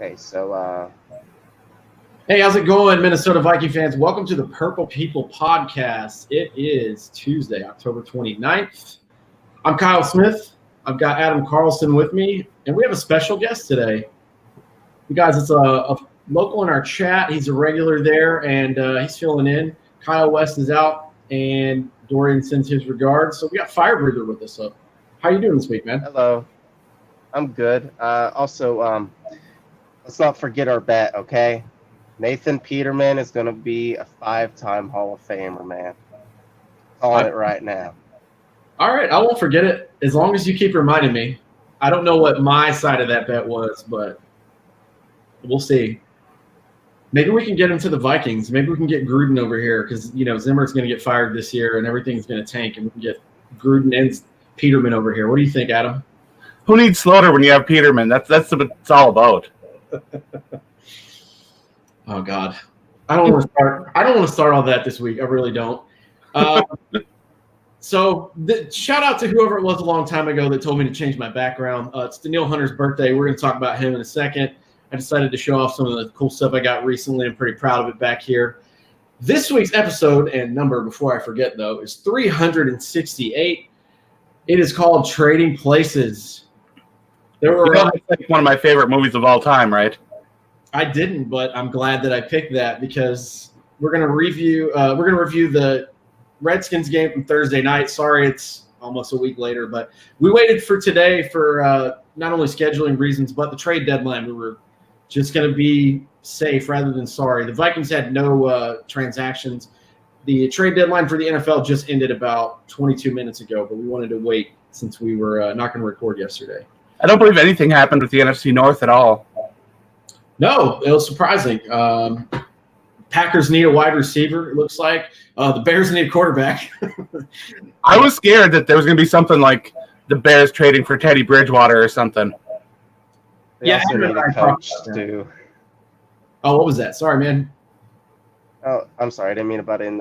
Okay, so Hey, how's it going, Minnesota Viking fans? Welcome to the Purple People Podcast. It is Tuesday, October 29th. I'm Kyle Smith. I've got Adam Carlson with me, and we have a special guest today. You guys, it's a local in our chat. He's a regular there, and he's filling in. Kyle West is out, and Dorian sends his regards. So we got Fire Breather with us. Up. How you doing this week, man? hello. I'm good. Also, let's not forget our bet, okay? Nathan Peterman is going to be a 5-time Hall of Famer, man. Calling it right now. All right, I won't forget it as long as you keep reminding me. I don't know what my side of that bet was, but we'll see. Maybe we can get him to the Vikings. Maybe we can get Gruden over here because, Zimmer's going to get fired this year and everything's going to tank, and we can get Gruden and Peterman over here. What do you think, Adam? Who needs Slaughter when you have Peterman? That's what it's all about. Oh God, I don't want to start. I don't want to start all that this week. I really don't. So shout out to whoever it was a long time ago that told me to change my background. It's Daniil Hunter's birthday. We're going to talk about him in a second. I decided to show off some of the cool stuff I got recently. I'm pretty proud of it back here. This week's episode and number, before I forget though, is 368. It is called Trading Places. There were that's like one of my favorite movies of all time, right? I didn't, but I'm glad that I picked that because we're gonna review the Redskins game from Thursday night. Sorry, it's almost a week later, but we waited for today for not only scheduling reasons, but the trade deadline. We were just gonna be safe rather than sorry. The Vikings had no transactions. The trade deadline for the NFL just ended about 22 minutes ago, but we wanted to wait since we were not going to record yesterday. I don't believe anything happened with the NFC North at all. No, it was surprising. Packers need a wide receiver, it looks like. The Bears need a quarterback. I was scared that there was going to be something like the Bears trading for Teddy Bridgewater or something. They also need a coach, too. Oh, what was that? Sorry, man. Oh, I'm sorry. I didn't mean to butt in.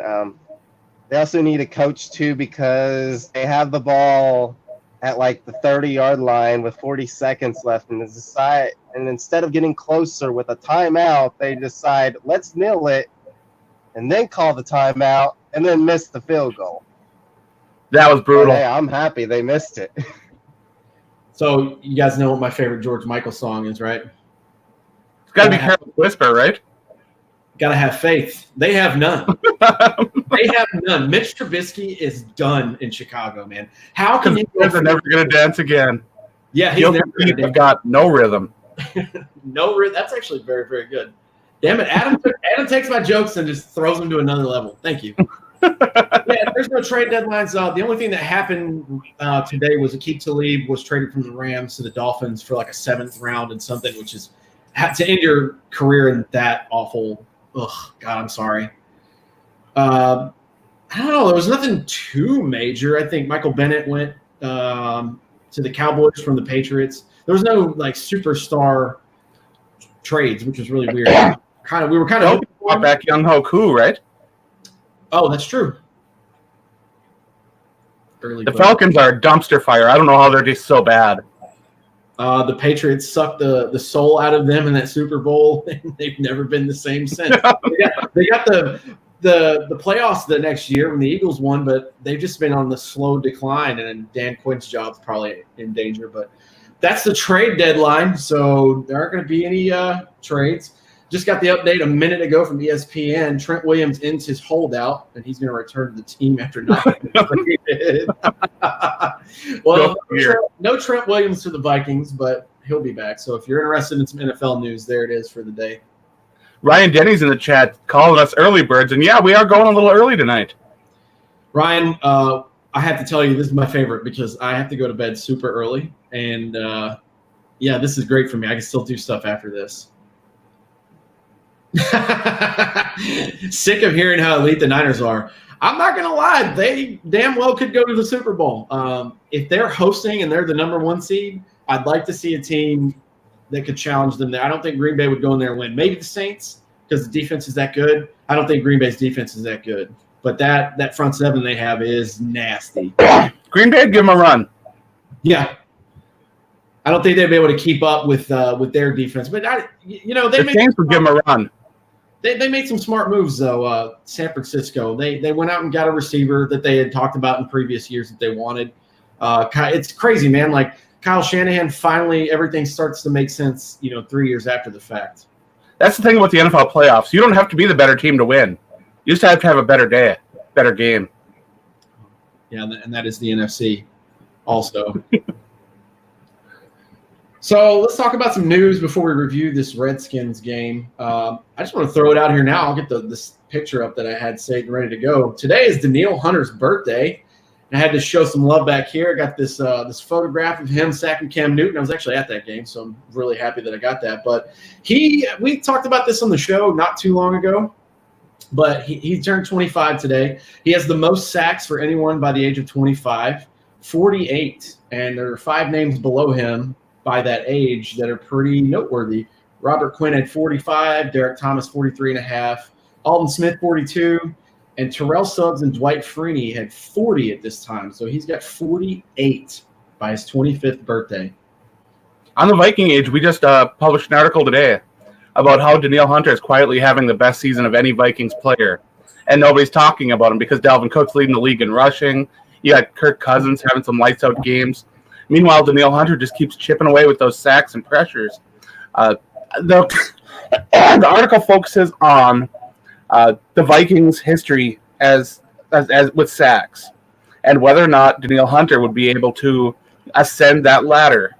They also need a coach, too, because they have the ball at, like, the 30-yard line with 40 seconds left. And instead of getting closer with a timeout, they decide, let's nil it, and then call the timeout, and then miss the field goal. That was brutal. Hey, I'm happy they missed it. So you guys know what my favorite George Michael song is, right? It's got to be Careless Whisper, right? Got to have faith. They have none. They have none. Mitch Trubisky is done in Chicago, man. How can you? They're never going to dance again. Yeah, he's never going to They've got no rhythm. No rhythm. That's actually very, very good. Damn it, Adam takes my jokes and just throws them to another level. Thank you. Yeah, there's no trade deadlines. The only thing that happened today was Aqib Talib was traded from the Rams to the Dolphins for like a 7th round and something, which is to end your career in that awful. Ugh, God, I'm sorry. I don't know. There was nothing too major. I think Michael Bennett went to the Cowboys from the Patriots. There was no like superstar trades, which was really weird. We were kind of hoping back Young Ho Koo, right? Oh, that's true. Falcons are a dumpster fire. I don't know how they're just so bad. The Patriots sucked the soul out of them in that Super Bowl, and they've never been the same since. They got the playoffs the next year when the Eagles won, but they've just been on the slow decline, and Dan Quinn's job's probably in danger. But that's the trade deadline, so there aren't going to be any trades. Just got the update a minute ago from ESPN. Trent Williams ends his holdout, and he's going to return to the team after not. Well, no Trent Williams to the Vikings, but he'll be back. So if you're interested in some NFL news, there it is for the day. Ryan Denny's in the chat calling us early birds, and yeah, we are going a little early tonight. Ryan, I have to tell you, this is my favorite because I have to go to bed super early, and yeah, this is great for me. I can still do stuff after this. Sick of hearing how elite the Niners are. I'm not going to lie. They damn well could go to the Super Bowl. If they're hosting and they're the number 1 seed, I'd like to see a team that could challenge them there. I don't think Green Bay would go in there and win. Maybe the Saints because the defense is that good. I don't think Green Bay's defense is that good. But that front seven they have is nasty. Green Bay would give them a run. Yeah. Yeah, there's no trading places. Yeah, there's no trade deadlines. The only thing that happened today was I don't think they'd be able to keep up with their defense. But the Saints would give them a run. They made some smart moves though. San Francisco, they went out and got a receiver that they had talked about in previous years that they wanted. It's crazy, man. Like Kyle Shanahan, finally everything starts to make sense. 3 years after the fact. That's the thing about the NFL playoffs. You don't have to be the better team to win. You just have to have a better day, better game. Yeah, and that is the NFC also. So let's talk about some news before we review this Redskins game. I just want to throw it out here now. I'll get this picture up that I had saved and ready to go. Today is Danielle Hunter's birthday. I had to show some love back here. I got this photograph of him sacking Cam Newton. I was actually at that game, so I'm really happy that I got that. But we talked about this on the show not too long ago, but he turned 25 today. He has the most sacks for anyone by the age of 25, 48, and there are 5 names below him by that age that are pretty noteworthy. Robert Quinn had 45, Derek Thomas 43.5, Alden Smith 42, and Terrell Suggs and Dwight Freeney had 40 at this time. So he's got 48 by his 25th birthday. On the Viking age, we just published an article today about how Danielle Hunter is quietly having the best season of any Vikings player. And nobody's talking about him because Dalvin Cook's leading the league in rushing. You got Kirk Cousins having some lights-out games. Meanwhile, Danielle Hunter just keeps chipping away with those sacks and pressures. The article focuses on the Vikings' history as with sacks and whether or not Danielle Hunter would be able to ascend that ladder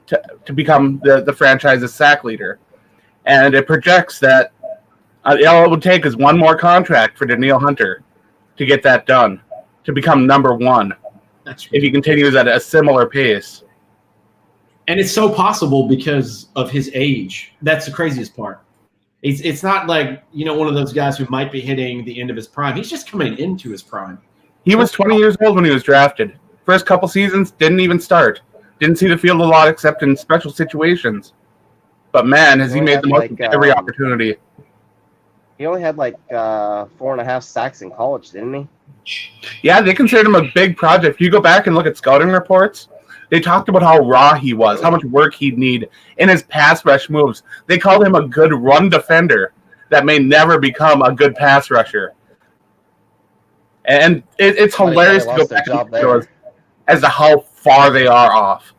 to become the franchise's sack leader. And it projects that all it would take is one more contract for Danielle Hunter to get that done, to become number one. If he continues at a similar pace. And it's so possible because of his age. That's the craziest part. It's not like, one of those guys who might be hitting the end of his prime. He's just coming into his prime. He was 20 years old when he was drafted. First couple seasons, didn't even start. Didn't see the field a lot except in special situations. But, man, has he made the most of every opportunity. He only had 4.5 sacks in college, didn't he? Yeah, they considered him a big project. If you go back and look at scouting reports, they talked about how raw he was, how much work he'd need in his pass rush moves. They called him a good run defender that may never become a good pass rusher. And it's hilarious to go back and look as to how far they are off.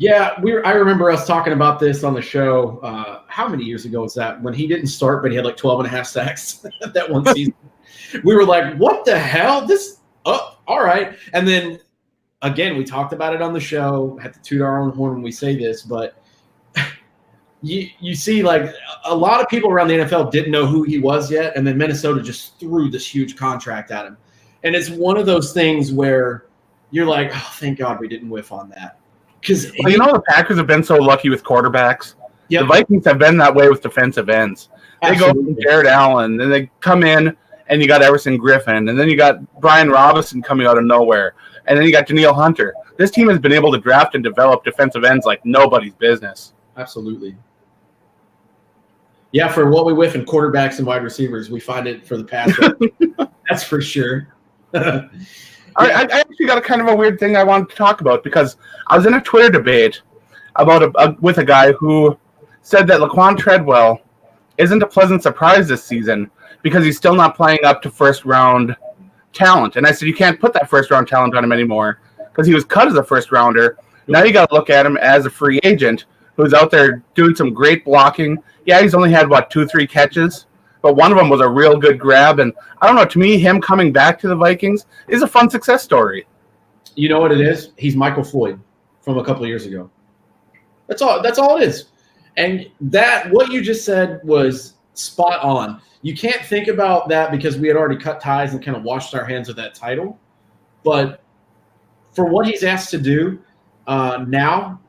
Yeah, I remember us talking about this on the show. How many years ago was that? When he didn't start, but he had 12.5 sacks that one season. We were like, what the hell? All right. And then, again, we talked about it on the show. Had to toot our own horn when we say this, but you see, a lot of people around the NFL didn't know who he was yet, and then Minnesota just threw this huge contract at him. And it's one of those things where you're like, oh, thank God we didn't whiff on that. Because the Packers have been so lucky with quarterbacks. Yep. The Vikings have been that way with defensive ends. Absolutely. They go from Jared Allen, and they come in, and you got Everson Griffin, and then you got Brian Robinson coming out of nowhere, and then you got Danielle Hunter. This team has been able to draft and develop defensive ends like nobody's business. Absolutely. Yeah, for what we whiff in quarterbacks and wide receivers, we find it for the pass. That's for sure. I actually got a kind of a weird thing I wanted to talk about because I was in a Twitter debate about with a guy who said that Laquan Treadwell isn't a pleasant surprise this season because he's still not playing up to first-round talent. And I said, you can't put that first-round talent on him anymore because he was cut as a first-rounder. Now you got to look at him as a free agent who's out there doing some great blocking. Yeah, he's only had, 2-3 catches, but one of them was a real good grab. And I don't know, to me, him coming back to the Vikings is a fun success story. You know what it is? He's Michael Floyd from a couple of years ago. That's all it is. And what you just said was spot on. You can't think about that because we had already cut ties and kind of washed our hands of that title. But for what he's asked to do now,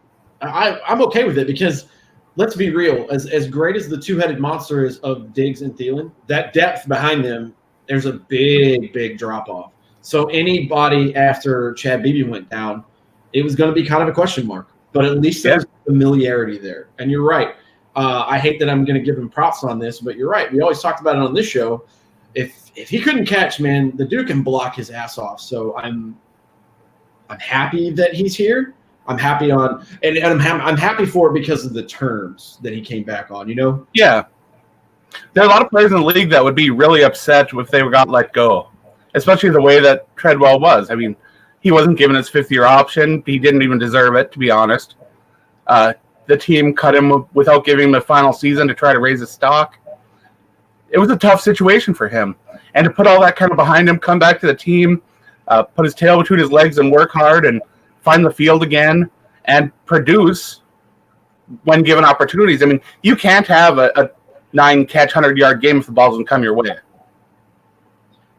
I'm okay with it because let's be real. As great as the two-headed monster is of Diggs and Thielen, that depth behind them, there's a big, big drop-off. So anybody after Chad Beebe went down, it was going to be kind of a question mark. But at least there's familiarity there. And you're right. I hate that I'm going to give him props on this, but you're right. We always talked about it on this show. If he couldn't catch, man, the dude can block his ass off. So happy that he's here. I'm happy on, and I'm happy for it because of the terms that he came back on. Yeah. There are a lot of players in the league that would be really upset if they got let go, especially the way that Treadwell was. I mean, he wasn't given his fifth-year option. He didn't even deserve it, to be honest. The team cut him without giving him a final season to try to raise his stock. It was a tough situation for him. And to put all that kind of behind him, come back to the team, put his tail between his legs and work hard and find the field again and produce when given opportunities. I mean, you can't have a 9-catch, 100-yard game if the ball doesn't come your way.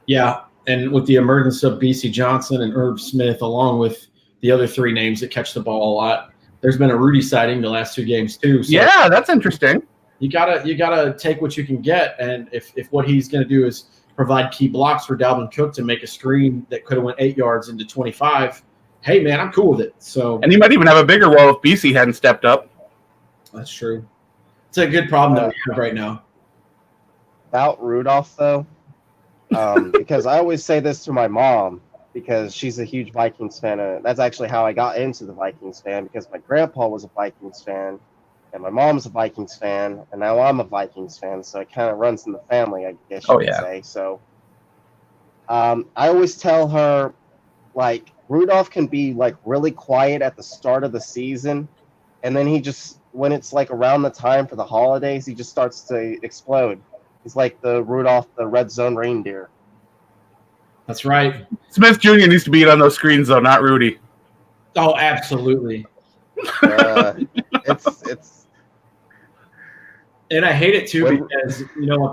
Yeah, and with the emergence of B.C. Johnson and Herb Smith, along with the other 3 names that catch the ball a lot, there's been a Rudy sighting the last 2 games too. So yeah, that's interesting. You gotta take what you can get, and if what he's going to do is provide key blocks for Dalvin Cook to make a screen that could have went 8 yards into 25, hey man, I'm cool with it. So, and he might even have a bigger role if BC hadn't stepped up. That's true. It's a good problem that we have right now. About Rudolph, though, because I always say this to my mom, because she's a huge Vikings fan. And that's actually how I got into the Vikings fan, because my grandpa was a Vikings fan, and my mom's a Vikings fan, and now I'm a Vikings fan, so it kind of runs in the family, I guess you could say. So I always tell her, like, Rudolph can be, like, really quiet at the start of the season, and then he just, when it's, like, around the time for the holidays, he just starts to explode. He's like the Rudolph the Red Zone reindeer. That's right. Smith Jr. needs to be on those screens, though, not Rudy. Oh, absolutely. It's And I hate it too because,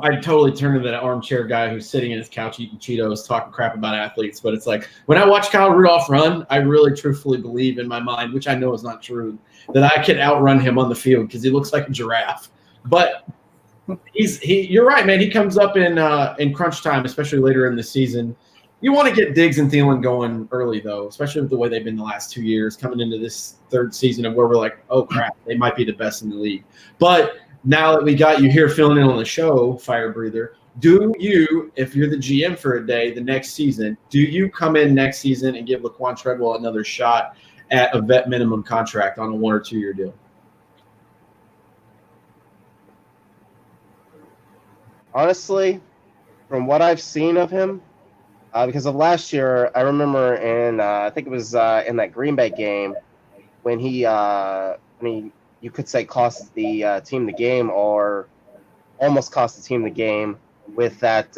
I totally turn into that armchair guy who's sitting in his couch eating Cheetos, talking crap about athletes. But it's like, when I watch Kyle Rudolph run, I really truthfully believe in my mind, which I know is not true, that I can outrun him on the field because he looks like a giraffe. But you're right, man. He comes up in crunch time, especially later in the season. You want to get Diggs and Thielen going early, though, especially with the way they've been the last 2 years, coming into this 3rd season of where we're like, oh, crap, they might be the best in the league. But now that we got you here filling in on the show, Fire Breather, do you, if you're the GM for a day the next season, do you come in next season and give Laquan Treadwell another shot at a vet minimum contract on a 1 or 2 year deal? Honestly, from what I've seen of him, because of last year, I remember I think it was in that Green Bay game when he you could say cost the team the game, or almost cost the team the game, with that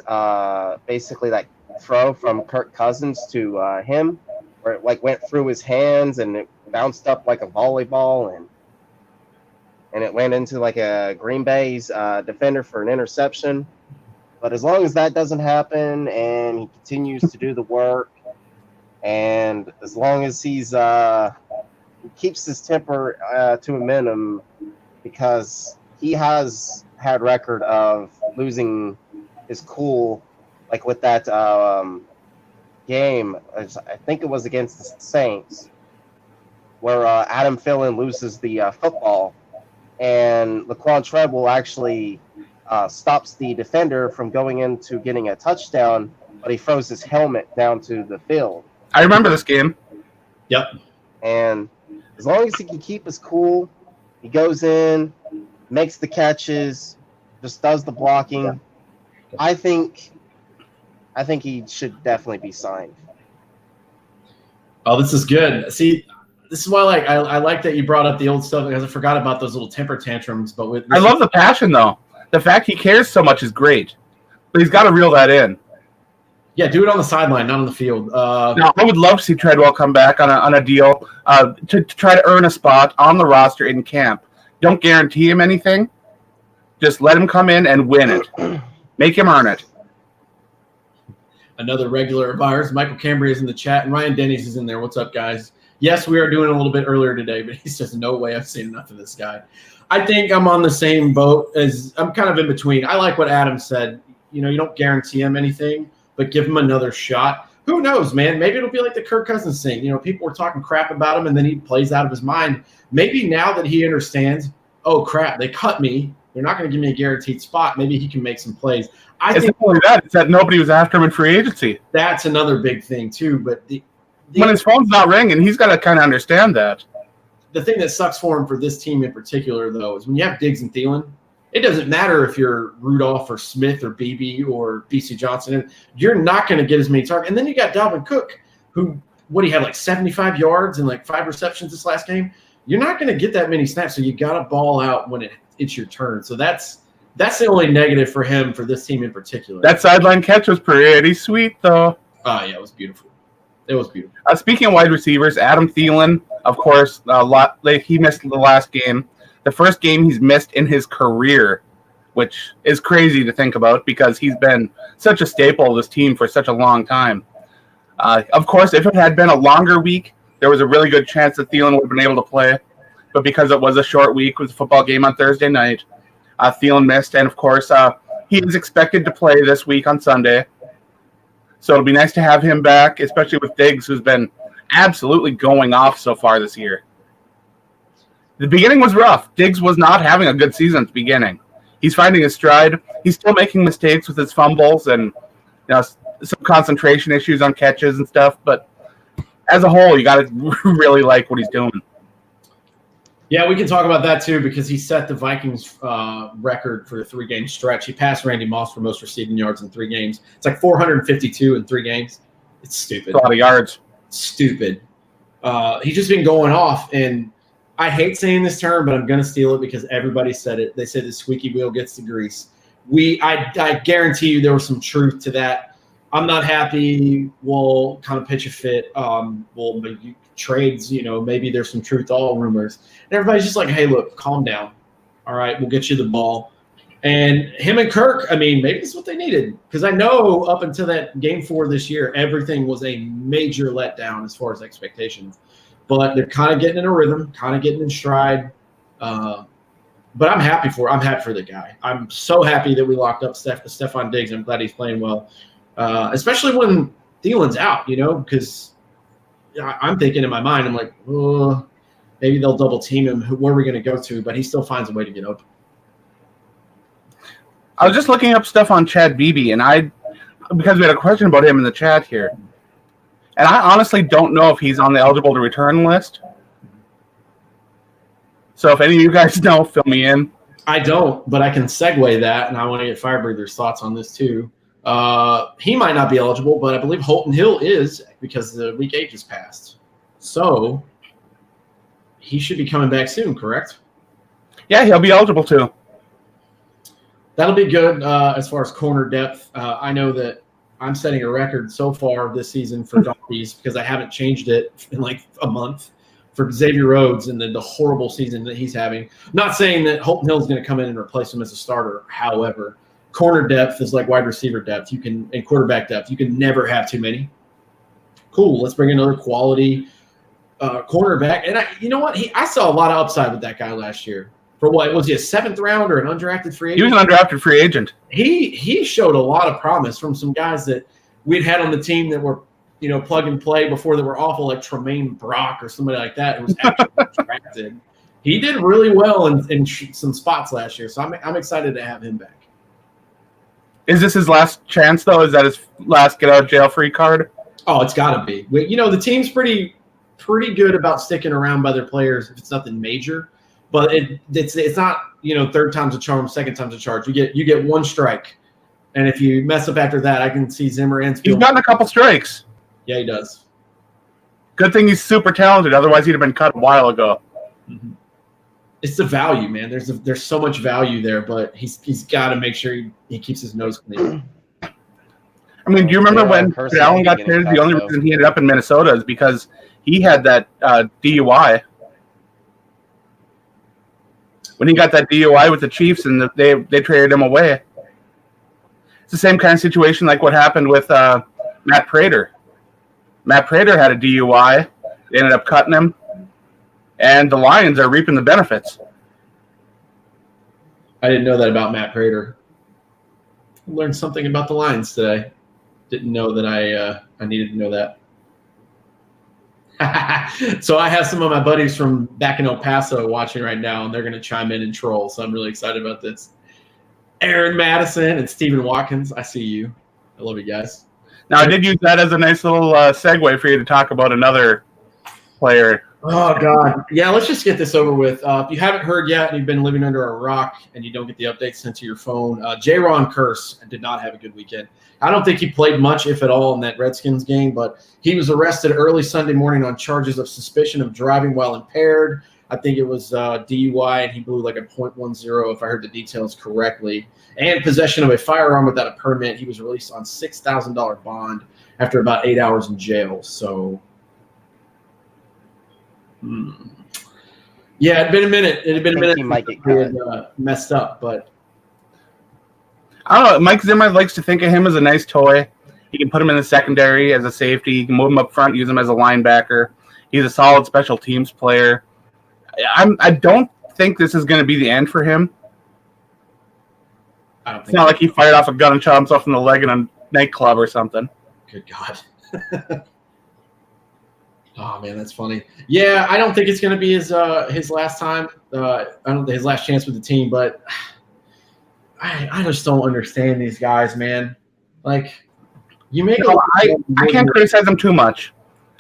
basically that throw from Kirk Cousins to him, where it like went through his hands and it bounced up like a volleyball and it went into like a Green Bay's defender for an interception. But as long as that doesn't happen and he continues to do the work, and as long as he keeps his temper to a minimum, because he has had record of losing his cool, like with that game, I think it was against the Saints, where Adam Thielen loses the football, and Laquan Treadwell actually stops the defender from going into getting a touchdown, but he throws his helmet down to the field. I remember this game. Yep. And as long as he can keep his cool, he goes in, makes the catches, just does the blocking. I think he should definitely be signed. Oh, this is good. See, this is why I like that you brought up the old stuff, because I forgot about those little temper tantrums. But I love the passion, though. The fact he cares so much is great, but he's got to reel that in. Yeah, do it on the sideline, not on the field. Now, I would love to see Treadwell come back on a deal to try to earn a spot on the roster in camp. Don't guarantee him anything. Just let him come in and win it. Make him earn it. Another regular of ours, Michael Cambria, is in the chat, and Ryan Denny's is in there. What's up, guys? Yes, we are doing a little bit earlier today, but he says, no way I've seen enough of this guy. I think I'm on the same boat as – I'm kind of in between. I like what Adam said. You don't guarantee him anything, but give him another shot. Who knows, man? Maybe it'll be like the Kirk Cousins thing. People were talking crap about him, and then he plays out of his mind. Maybe now that he understands, oh, crap, they cut me. They're not going to give me a guaranteed spot. Maybe he can make some plays. I think only that. It's that nobody was after him in free agency. That's another big thing, too. But when his phone's not ringing, he's got to kind of understand that. The thing that sucks for him for this team in particular, though, is when you have Diggs and Thielen, it doesn't matter if you're Rudolph or Smith or BB or BC Johnson. You're not going to get as many targets. And then you got Dalvin Cook, who, what do you have, like 75 yards and like 5 receptions this last game? You're not going to get that many snaps, so you got to ball out when it's your turn. So that's the only negative for him for this team in particular. That sideline catch was pretty sweet, though. Oh, yeah, it was beautiful. It was beautiful. Speaking of wide receivers, Adam Thielen, of course, he missed the last game. The first game he's missed in his career, which is crazy to think about because he's been such a staple of this team for such a long time. Of course, if it had been a longer week, there was a really good chance that Thielen would have been able to play. But because it was a short week with a football game on Thursday night, Thielen missed. And, of course, he is expected to play this week on Sunday. So it'll be nice to have him back, especially with Diggs, who's been absolutely going off so far this year. The beginning was rough. Diggs was not having a good season at the beginning. He's finding his stride. He's still making mistakes with his fumbles and some concentration issues on catches and stuff. But as a whole, you got to really like what he's doing. Yeah, we can talk about that too because he set the Vikings record for the 3-game stretch. He passed Randy Moss for most receiving yards in 3 games. It's like 452 in 3 games. It's stupid. A lot of yards. Stupid. He's just been going off, and I hate saying this term, but I'm going to steal it because everybody said it. They said the squeaky wheel gets the grease. I guarantee you there was some truth to that. I'm not happy. We'll kind of pitch a fit. We'll maybe trades, maybe there's some truth to all rumors. And everybody's just like, hey, look, calm down. All right, we'll get you the ball. And him and Kirk, I mean, maybe that's what they needed. Because I know up until that game 4 this year, everything was a major letdown as far as expectations. But they're kind of getting in a rhythm, kind of getting in stride. But I'm happy for the guy. I'm so happy that we locked up Stephon Diggs. I'm glad he's playing well, especially when Thielen's out, because I'm thinking in my mind, I'm like, oh, maybe they'll double team him. Where are we going to go to? But he still finds a way to get open. I was just looking up stuff on Chad Beebe, and because we had a question about him in the chat here. And I honestly don't know if he's on the eligible to return list. So if any of you guys know, fill me in. I don't, but I can segue that, and I want to get Firebreather's thoughts on this too. He might not be eligible, but I believe Holton Hill is because the week 8 just passed. So he should be coming back soon, correct? Yeah, he'll be eligible too. That'll be good as far as corner depth. I know that I'm setting a record so far this season for donkeys because I haven't changed it in like a month for Xavier Rhodes and the horrible season that he's having. Not saying that Holton Hill is going to come in and replace him as a starter. However, corner depth is like wide receiver depth. And quarterback depth. You can never have too many. Cool. Let's bring another quality cornerback. And you know what? I saw a lot of upside with that guy last year. For what was he, a 7th round or an undrafted free agent? He was an undrafted free agent. He showed a lot of promise from some guys that we'd had on the team that were, plug and play before they were awful, like Tremaine Brock or somebody like that who was actually drafted. He did really well in some spots last year, so I'm excited to have him back. Is this his last chance, though? Is that his last get-out-of-jail-free card? Oh, it's got to be. The team's pretty good about sticking around by their players if it's nothing major. But it's not, 3rd time's a charm, 2nd time's a charge. You get 1 strike. And if you mess up after that, I can see Zimmer and He's gotten a couple strikes. Yeah, he does. Good thing he's super talented. Otherwise, he'd have been cut a while ago. Mm-hmm. It's the value, man. There's so much value there, but he's got to make sure he keeps his nose clean. I mean, do you remember when Allen got traded? The only reason he ended up in Minnesota is because he had that DUI. When he got that DUI with the Chiefs and they traded him away. It's the same kind of situation like what happened with Matt Prater. Matt Prater had a DUI. They ended up cutting him. And the Lions are reaping the benefits. I didn't know that about Matt Prater. I learned something about the Lions today. Didn't know that I needed to know that. So I have some of my buddies from back in El Paso watching right now, and they're going to chime in and troll. So I'm really excited about this. Aaron Madison and Stephen Watkins, I see you. I love you guys. Now, I did use that as a nice little segue for you to talk about another player. Oh, God. Yeah, let's just get this over with. If you haven't heard yet and you've been living under a rock and you don't get the updates sent to your phone, J-Ron Curse did not have a good weekend. I don't think he played much, if at all, in that Redskins game, but he was arrested early Sunday morning on charges of suspicion of driving while impaired. I think it was DUI, and he blew like a .10, if I heard the details correctly, and possession of a firearm without a permit. He was released on $6,000 bond after about 8 hours in jail. So, yeah, it'd been a minute. It had been a minute. He might get messed up, but I don't know. Mike Zimmer likes to think of him as a nice toy. He can put him in the secondary as a safety. You can move him up front, use him as a linebacker. He's a solid special teams player. I don't think this is going to be the end for him. I don't think it's not like he fired off a gun and shot himself in the leg in a nightclub or something. Good God. Oh, man, that's funny. Yeah, I don't think it's going to be his last time. I don't think his last chance with the team, but I just don't understand these guys, man. Like, you make I can't criticize them too much.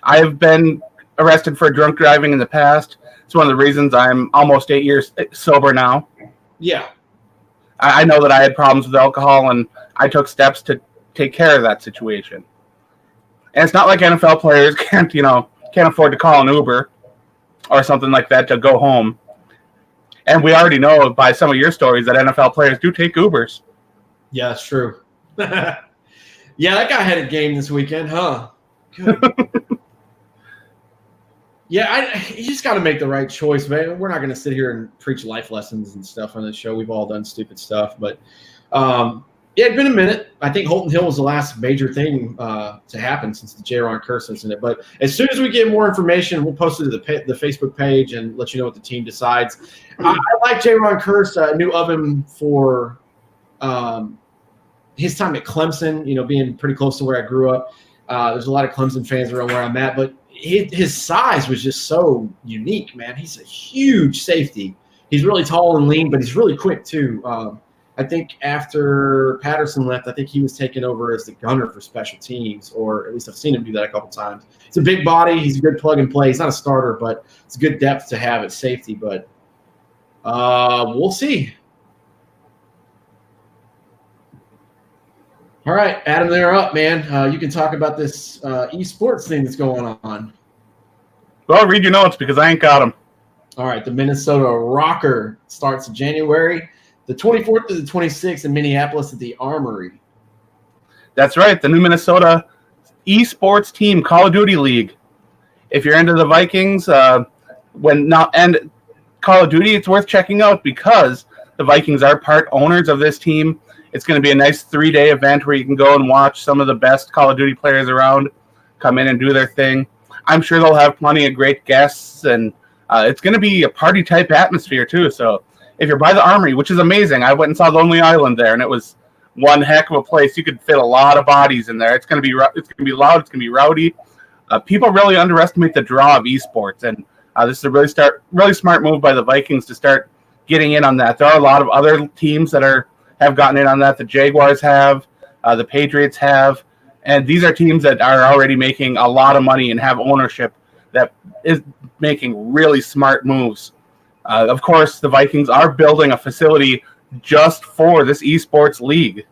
I've been arrested for drunk driving in the past. It's one of the reasons I'm almost 8 years sober now. Yeah. I know that I had problems with alcohol, and I took steps to take care of that situation. And it's not like NFL players can't afford to call an Uber or something like that to go home. And we already know by some of your stories that NFL players do take Ubers. Yeah, that's true. Yeah, that guy had a game this weekend, huh? Good. Yeah, you just got to make the right choice, man. We're not going to sit here and preach life lessons and stuff on this show. We've all done stupid stuff. But, yeah, it's been a minute. I think Holton Hill was the last major thing to happen since the J-Ron Curse incident. But as soon as we get more information, we'll post it to the Facebook page and let you know what the team decides. I like J-Ron Curse. I knew of him for his time at Clemson, being pretty close to where I grew up. There's a lot of Clemson fans around where I'm at. But his size was just so unique, man. He's a huge safety. He's really tall and lean, but he's really quick too. I think after Patterson left, I think he was taken over as the gunner for special teams, or at least I've seen him do that a couple times. He's a big body. He's a good plug and play. He's not a starter, but it's a good depth to have at safety. But we'll see. All right, Adam, they're up, man. You can talk about this esports thing that's going on. Well, read your notes because I ain't got them. All right, the Minnesota Rocker starts in January the 24th to the 26th in Minneapolis at the Armory. That's right, the new Minnesota esports team, Call of Duty League. If you're into the Vikings, and Call of Duty, it's worth checking out because the Vikings are part owners of this team. It's going to be a nice 3-day event where you can go and watch some of the best Call of Duty players around come in and do their thing. I'm sure they'll have plenty of great guests, and it's going to be a party-type atmosphere, too. So if you're by the Armory, which is amazing, I went and saw Lonely Island there, and it was one heck of a place. You could fit a lot of bodies in there. It's going to be loud. It's going to be rowdy. People really underestimate the draw of esports, and this is a really smart move by the Vikings to start getting in on that. There are a lot of other teams that have gotten in on that. The Jaguars have, the Patriots have, and these are teams that are already making a lot of money and have ownership that is making really smart moves. Of course, the Vikings are building a facility just for this esports league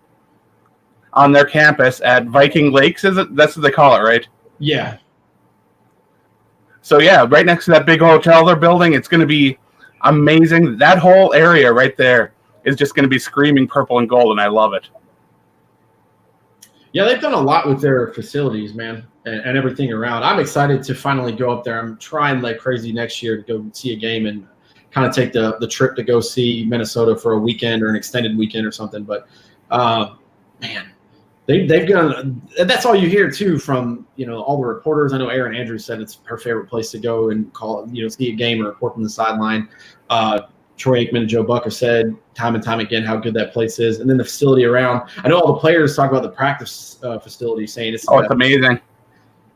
on their campus at Viking Lakes. That's what they call it, right? Yeah. So, yeah, right next to that big hotel they're building, it's going to be amazing. That whole area right there is just going to be screaming purple and gold, and I love it. Yeah, they've done a lot with their facilities, man, and everything around. I'm excited to finally go up there. I'm trying like crazy next year to go see a game and kind of take the trip to go see Minnesota for a weekend or an extended weekend or something. But, man, they've done – that's all you hear, too, from, all the reporters. I know Erin Andrews said it's her favorite place to go and see a game or report from the sideline. Troy Aikman and Joe Buck have said time and time again how good that place is. And then the facility around. I know all the players talk about the practice facility, saying it's amazing.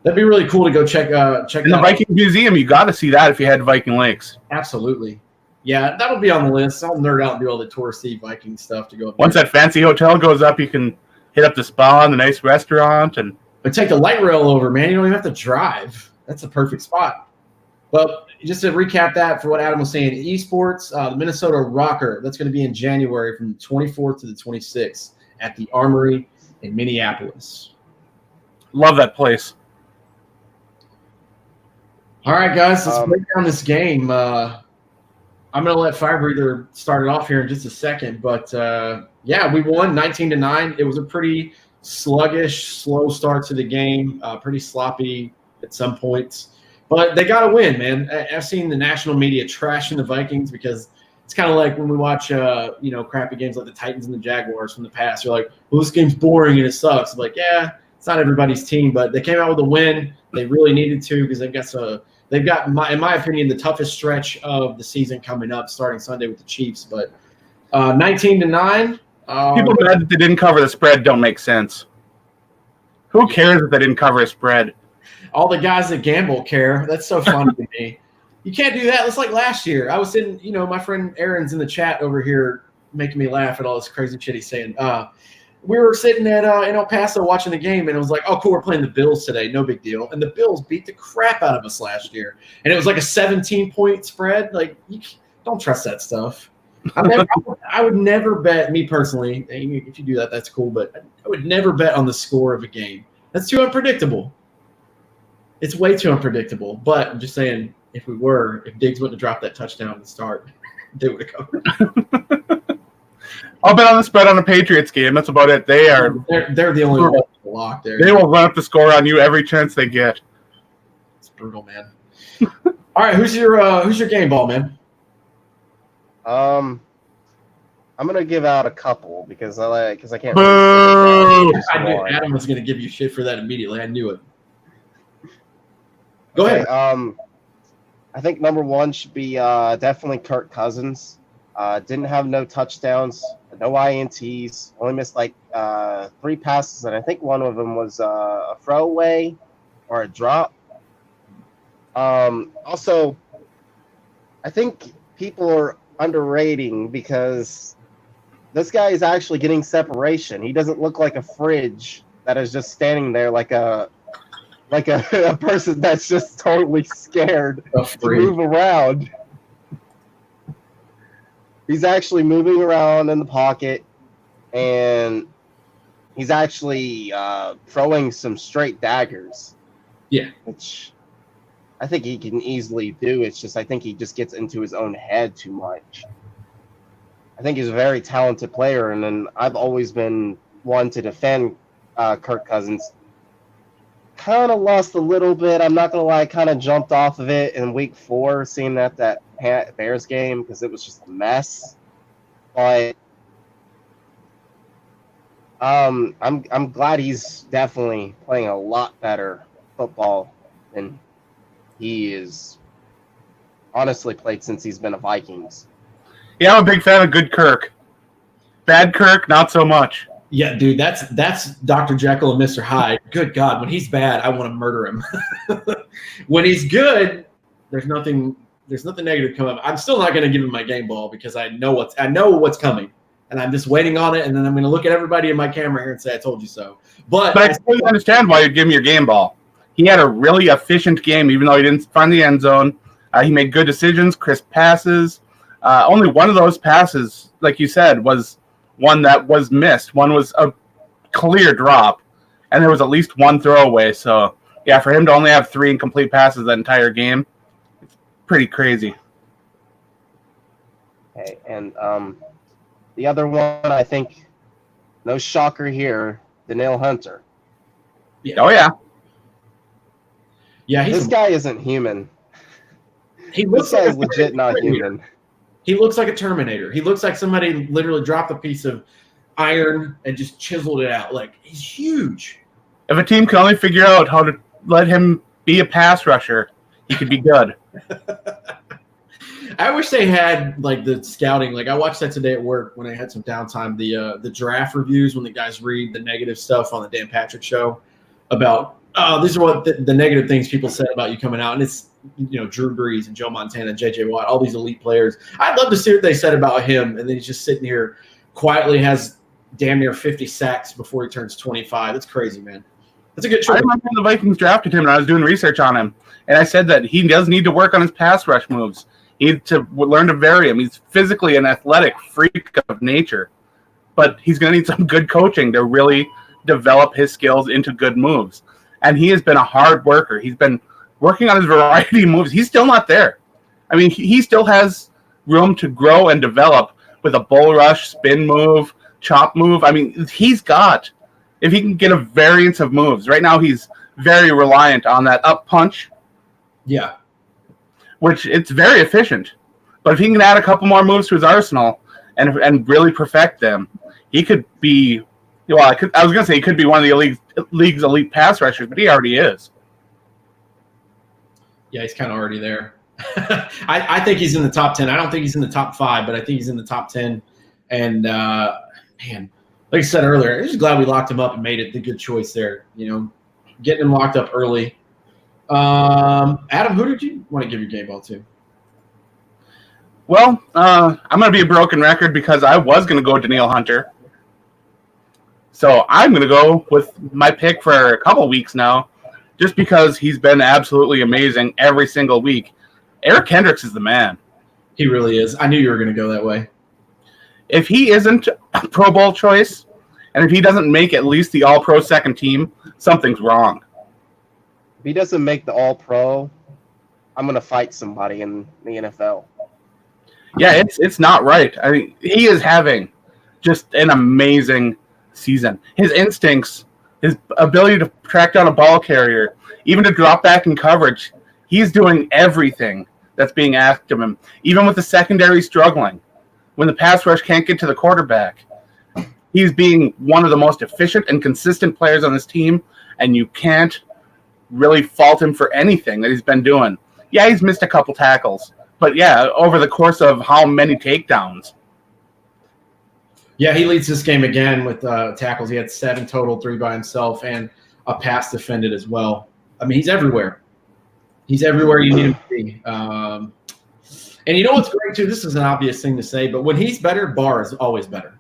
That'd be really cool to go check in the Viking Museum. You got to see that if you head to Viking Lakes. Absolutely. Yeah, that'll be on the list. I'll nerd out and do all the touristy Viking stuff to go up Once there. that fancy hotel goes up, you can hit up the spa and the nice restaurant. And But take the light rail over, man. You don't even have to drive. That's a perfect spot. Well, just to recap that for what Adam was saying, esports, the Minnesota Rocker, that's going to be in January from the 24th to the 26th at the Armory in Minneapolis. Love that place. All right, guys, let's break down this game. I'm going to let Firebreather start it off here in just a second. But, yeah, we won 19-9. It was a pretty sluggish, slow start to the game, pretty sloppy at some points. But they got to win, man. I've seen the national media trashing the Vikings because it's kind of like when we watch, crappy games like the Titans and the Jaguars from the past. You're like, well, this game's boring and it sucks. I'm like, yeah, it's not everybody's team. But they came out with a win. They really needed to because they've got, in my opinion, the toughest stretch of the season coming up starting Sunday with the Chiefs. But 19-9. People mad that they didn't cover the spread don't make sense. Who cares if they didn't cover a spread? All the guys that gamble care. That's so funny to me. You can't do that. It's like last year. I was sitting, my friend Aaron's in the chat over here making me laugh at all this crazy shit he's saying. We were sitting at in El Paso watching the game, and it was like, oh, cool, we're playing the Bills today. No big deal. And the Bills beat the crap out of us last year. And it was like a 17-point spread. Like, don't trust that stuff. I would never bet, me personally, if you do that, that's cool, but I would never bet on the score of a game. That's too unpredictable. It's way too unpredictable. But I'm just saying, if Diggs wouldn't have dropped that touchdown to start, they would have covered. I'll bet on the spread on a Patriots game. That's about it. They're the only one locked there. They will run up the score on you every chance they get. It's brutal, man. All right, who's your game ball, man? I'm gonna give out a couple because I can't. Boo! I knew Adam was gonna give you shit for that immediately. I knew it. Go ahead. I think number one should be definitely Kirk Cousins. Didn't have no touchdowns, no INTs, only missed like 3 passes, and I think one of them was a throwaway or a drop. Also, I think people are underrating because this guy is actually getting separation. He doesn't look like a fridge that is just standing there like a person that's just totally scared to move around. He's actually moving around in the pocket, and he's actually throwing some straight daggers. Yeah. Which I think he can easily do. It's just I think he just gets into his own head too much. I think he's a very talented player, and then I've always been one to defend Kirk Cousins. Kind of lost a little bit. I'm not going to lie, kind of jumped off of it in week 4, seeing that Bears game because it was just a mess. But I'm glad he's definitely playing a lot better football than he is honestly played since he's been a Vikings. Yeah, I'm a big fan of good Kirk. Bad Kirk, not so much. Yeah, dude, that's Dr. Jekyll and Mr. Hyde. Good God, when he's bad, I want to murder him. When he's good, there's nothing negative coming up. I'm still not going to give him my game ball because I know what's coming, and I'm just waiting on it. And then I'm going to look at everybody in my camera here and say, "I told you so." But I still understand why you'd give him your game ball. He had a really efficient game, even though he didn't find the end zone. He made good decisions, crisp passes. Only one of those passes, like you said, was one that was missed. One was a clear drop, and there was at least one throwaway. So, yeah, for him to only have 3 incomplete passes that entire game, it's pretty crazy. Okay, and the other one, I think, no shocker here, Danielle Hunter. Yeah. Oh, yeah. Yeah, this guy isn't human. This guy is legit not human. He looks like a Terminator. He looks like somebody literally dropped a piece of iron and just chiseled it out. Like, he's huge. If a team can only figure out how to let him be a pass rusher, he could be good. I wish they had, like, the scouting. Like, I watched that today at work when I had some downtime. The draft reviews when the guys read the negative stuff on the Dan Patrick Show about, these are what the negative things people said about you coming out. And it's, Drew Brees and Joe Montana and J.J. Watt, all these elite players. I'd love to see what they said about him. And then he's just sitting here quietly, has damn near 50 sacks before he turns 25. That's crazy, man. That's a good I choice. remember when the Vikings drafted him, and I was doing research on him, and I said that he does need to work on his pass rush moves. He needs to learn to vary him. He's physically an athletic freak of nature, but he's going to need some good coaching to really develop his skills into good moves. And he has been a hard worker. He's been working on his variety of moves. He's still not there. I mean, he still has room to grow and develop with a bull rush, spin move, chop move. I mean, if he can get a variance of moves. Right now, he's very reliant on that up punch. Yeah. Which it's very efficient. But if he can add a couple more moves to his arsenal and really perfect them, he could be, well, I was going to say he could be one of the league's elite pass rushers, but he already is. Yeah, he's kind of already there. I think he's in the top 10. I don't think he's in the top 5, but I think he's in the top 10. And, man, like I said earlier, I'm just glad we locked him up and made it the good choice there. Getting him locked up early. Adam, who did you want to give your game ball to? Well, I'm going to be a broken record because I was going to go Danielle Hunter. So I'm going to go with my pick for a couple weeks now, just because he's been absolutely amazing every single week. Eric Kendricks is the man. He really is. I knew you were going to go that way. If he isn't a Pro Bowl choice, and if he doesn't make at least the All-Pro second team, something's wrong. If he doesn't make the All-Pro, I'm going to fight somebody in the NFL. Yeah, it's not right. I mean, he is having just an amazing season. His instincts, his ability to track down a ball carrier, even to drop back in coverage, he's doing everything that's being asked of him, even with the secondary struggling. When the pass rush can't get to the quarterback, he's being one of the most efficient and consistent players on this team, and you can't really fault him for anything that he's been doing. Yeah, he's missed a couple tackles, but yeah, over the course of how many takedowns? Yeah, he leads this game again with tackles. He had 7 total, 3 by himself, and a pass defended as well. I mean, he's everywhere. He's everywhere you need him to be. And you know what's great, too? This is an obvious thing to say, but when he's better, Barr is always better.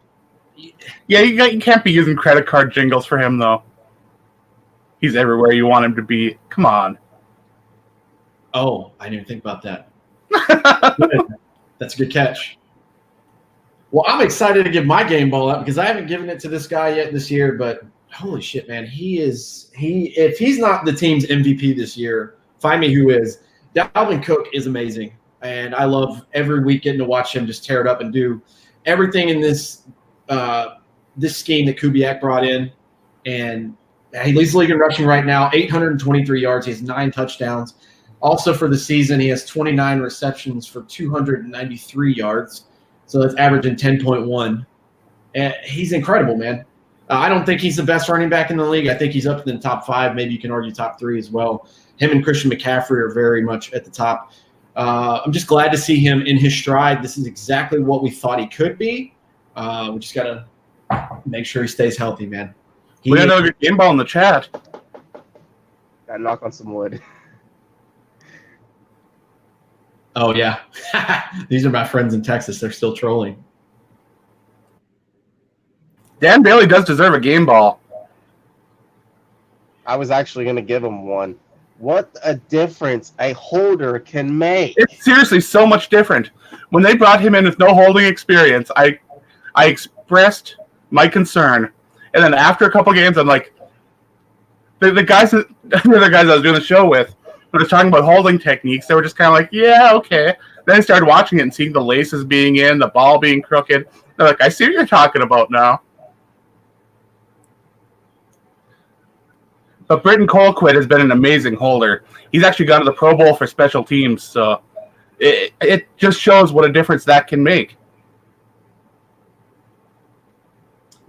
Yeah, you can't be using credit card jingles for him, though. He's everywhere you want him to be. Come on. Oh, I didn't even think about that. That's a good catch. Well, I'm excited to give my game ball up because I haven't given it to this guy yet this year, but holy shit, man. If he's not the team's MVP this year, find me who is. Dalvin Cook is amazing, and I love every week getting to watch him just tear it up and do everything in this scheme that Kubiak brought in. And he leads the league in rushing right now, 823 yards. He has 9 touchdowns. Also for the season, he has 29 receptions for 293 yards. So that's averaging 10.1. And he's incredible, man. I don't think he's the best running back in the league. I think he's up in the top 5. Maybe you can argue top 3 as well. Him and Christian McCaffrey are very much at the top. I'm just glad to see him in his stride. This is exactly what we thought he could be. We just got to make sure he stays healthy, man. We got another good game ball in the chat. Got to knock on some wood. Oh, yeah. These are my friends in Texas. They're still trolling. Dan Bailey does deserve a game ball. I was actually going to give him one. What a difference a holder can make. It's seriously so much different. When they brought him in with no holding experience, I expressed my concern. And then after a couple games, I'm like, the other guys I was doing the show with, when I was talking about holding techniques, they were just kind of like, yeah, okay. Then I started watching it and seeing the laces being in, the ball being crooked. They're like, I see what you're talking about now. But Britton Colquitt has been an amazing holder. He's actually gone to the Pro Bowl for special teams, so it just shows what a difference that can make.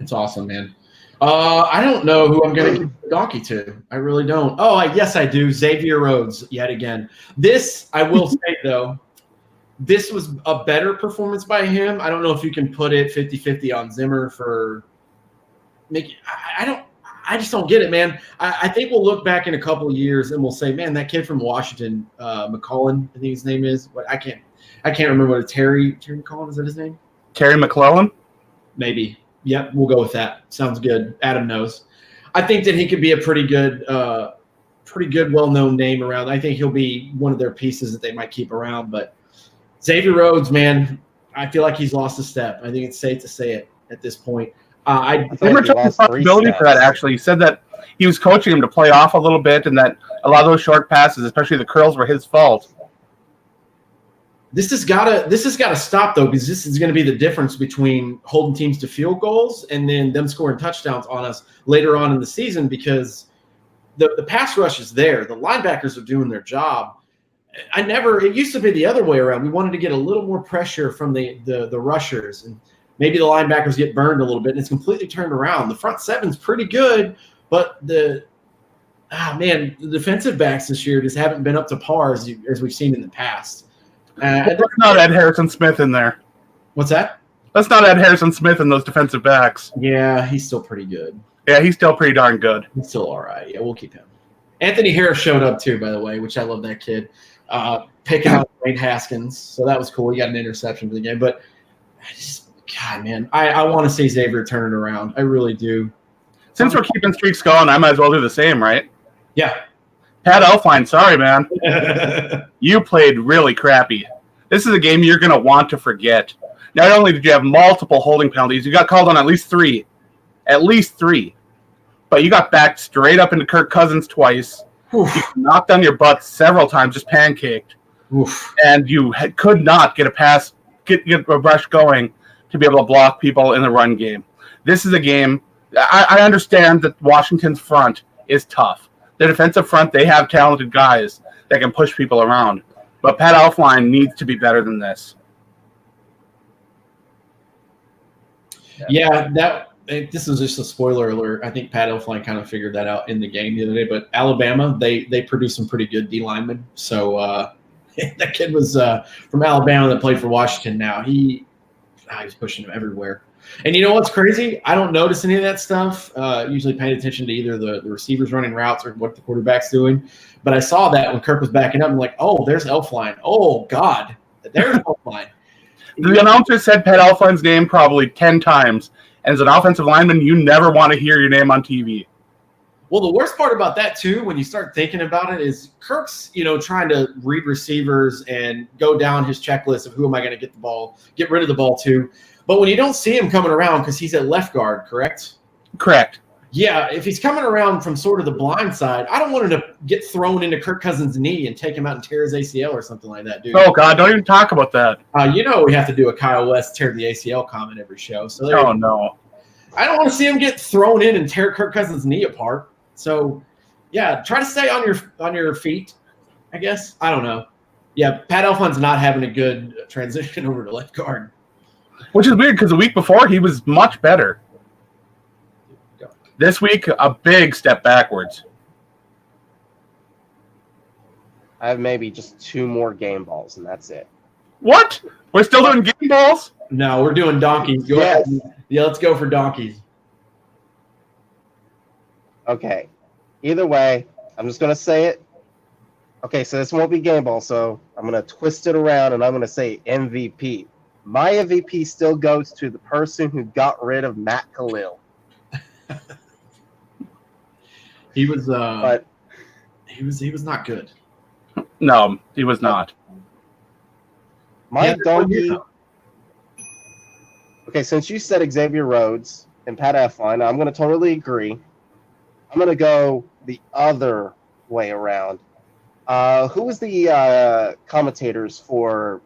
It's awesome, man. I don't know who I'm going to give the donkey to. I really don't. Oh, yes, I do. Xavier Rhodes, yet again. This, I will say, though, this was a better performance by him. I don't know if you can put it 50-50 on Zimmer for making – I just don't get it, man. I think we'll look back in a couple of years and we'll say, man, that kid from Washington, McCullen, I think his name is. I can't remember what Terry McCullen, is that his name? Terry McClellan? Maybe. Yep, we'll go with that. Sounds good. Adam knows. I think that he could be a pretty good, well-known name around. I think he'll be one of their pieces that they might keep around. But Xavier Rhodes, man, I feel like he's lost a step. I think it's safe to say it at this point. I They feel were like he taking lost 3 responsibility for that, steps. actually. He said that he was coaching him to play off a little bit and that a lot of those short passes, especially the curls, were his fault. This has got to stop, though, because this is going to be the difference between holding teams to field goals and then them scoring touchdowns on us later on in the season, because the pass rush is there. The linebackers are doing their job. It used to be the other way around. We wanted to get a little more pressure from the rushers, and maybe the linebackers get burned a little bit, and it's completely turned around. The front seven's pretty good, but the defensive backs this year just haven't been up to par as we've seen in the past. Let's not add Harrison Smith in there. What's that? Let's not add Harrison Smith in those defensive backs. Yeah, he's still pretty good. Yeah, he's still pretty darn good. He's still all right. Yeah, we'll keep him. Anthony Harris showed up too, by the way, which I love that kid. Picking out Wayne Haskins, so that was cool. He got an interception for the game, but God, man, I want to see Xavier turn it around. I really do. Since we're keeping streaks going, I might as well do the same, right? Yeah. Pat Elflein, sorry, man. You played really crappy. This is a game you're going to want to forget. Not only did you have multiple holding penalties, you got called on at least three. But you got backed straight up into Kirk Cousins twice. Oof. You knocked on your butt several times, just pancaked. Oof. And you could not get a pass, get a rush going to be able to block people in the run game. This is a game. I understand that Washington's front is tough. The defensive front, they have talented guys that can push people around. But Pat Elflein needs to be better than this. Yeah, this is just a spoiler alert. I think Pat Elflein kind of figured that out in the game the other day. But Alabama, they produced some pretty good D linemen. So that kid was from Alabama that played for Washington now. He's pushing him everywhere. And you know what's crazy? I don't notice any of that stuff. Usually paying attention to either the receivers running routes or what the quarterback's doing. But I saw that when Kirk was backing up. I'm like, oh, there's Elflein. Oh, God, there's Elflein. The announcer said Pat Elflein's name probably 10 times. And as an offensive lineman, you never want to hear your name on TV. Well, the worst part about that, too, when you start thinking about it, is Kirk's, trying to read receivers and go down his checklist of who am I going to get rid of the ball to. But when you don't see him coming around because he's at left guard, correct? Correct. Yeah, if he's coming around from sort of the blind side, I don't want him to get thrown into Kirk Cousins' knee and take him out and tear his ACL or something like that, dude. Oh, God, don't even talk about that. We have to do a Kyle West tear the ACL comment every show. So no. I don't want to see him get thrown in and tear Kirk Cousins' knee apart. So, yeah, try to stay on your feet, I guess. I don't know. Yeah, Pat Elflein's not having a good transition over to left guard. Which is weird because the week before he was much better. This week, a big step backwards. I have maybe just 2 more game balls, and that's it. What? We're still doing game balls? No, we're doing donkeys. Go ahead. Yeah, let's go for donkeys. Okay. Either way, I'm just going to say it. Okay, so this won't be game ball, so I'm going to twist it around, and I'm going to say MVP. My MVP still goes to the person who got rid of Matt Khalil. He was not good. No, he was not. My donkey. Okay, since you said Xavier Rhodes and Pat Elflein, I'm going to totally agree. I'm going to go the other way around. Who was the commentators for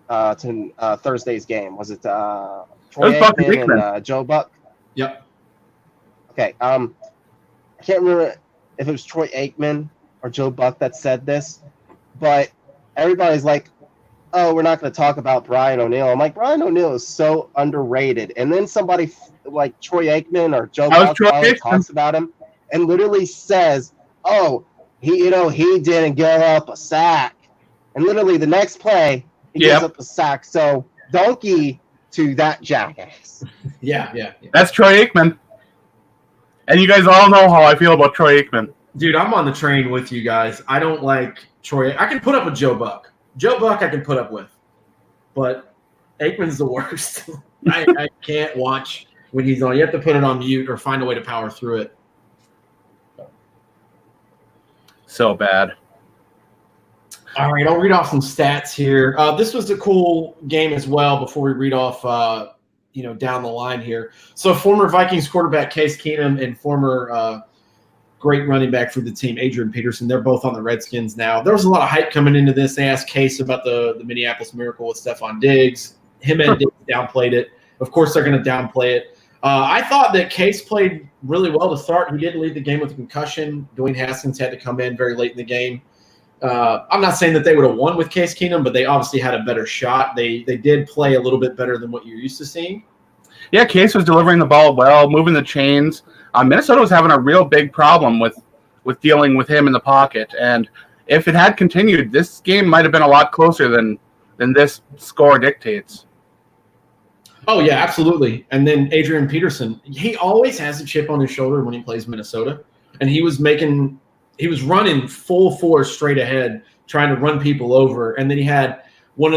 Thursday's game? Was it Troy Aikman and Joe Buck? Yep. Okay. I can't remember if it was Troy Aikman or Joe Buck that said this, but everybody's like, oh, we're not going to talk about Brian O'Neill. I'm like, Brian O'Neill is so underrated. And then somebody like Troy Aikman or Joe Buck talks about him and literally says, oh, he didn't give up a sack. And literally the next play, he gives up a sack. So donkey to that jackass. Yeah. That's Troy Aikman. And you guys all know how I feel about Troy Aikman. Dude, I'm on the train with you guys. I don't like Troy. I can put up with Joe Buck. Joe Buck I can put up with. But Aikman's the worst. I can't watch when he's on. You have to put it on mute or find a way to power through it. so bad. All right, I'll read off some stats here. This was a cool game as well before we read off, down the line here. So former Vikings quarterback Case Keenum and former great running back for the team, Adrian Peterson, they're both on the Redskins now. There was a lot of hype coming into this. They asked Case about the Minneapolis Miracle with Stephon Diggs. Him and Diggs downplayed it. Of course, they're going to downplay it. I thought that Case played really well to start. He did lead the game with a concussion. Dwayne Haskins had to come in very late in the game. I'm not saying that they would have won with Case Keenum, but they obviously had a better shot. They did play a little bit better than what you're used to seeing. Yeah, Case was delivering the ball well, moving the chains. Minnesota was having a real big problem with dealing with him in the pocket. And if it had continued, this game might have been a lot closer than this score dictates. Oh, yeah, absolutely. And then Adrian Peterson, he always has a chip on his shoulder when he plays Minnesota. And he was running full force straight ahead, trying to run people over. And then he had one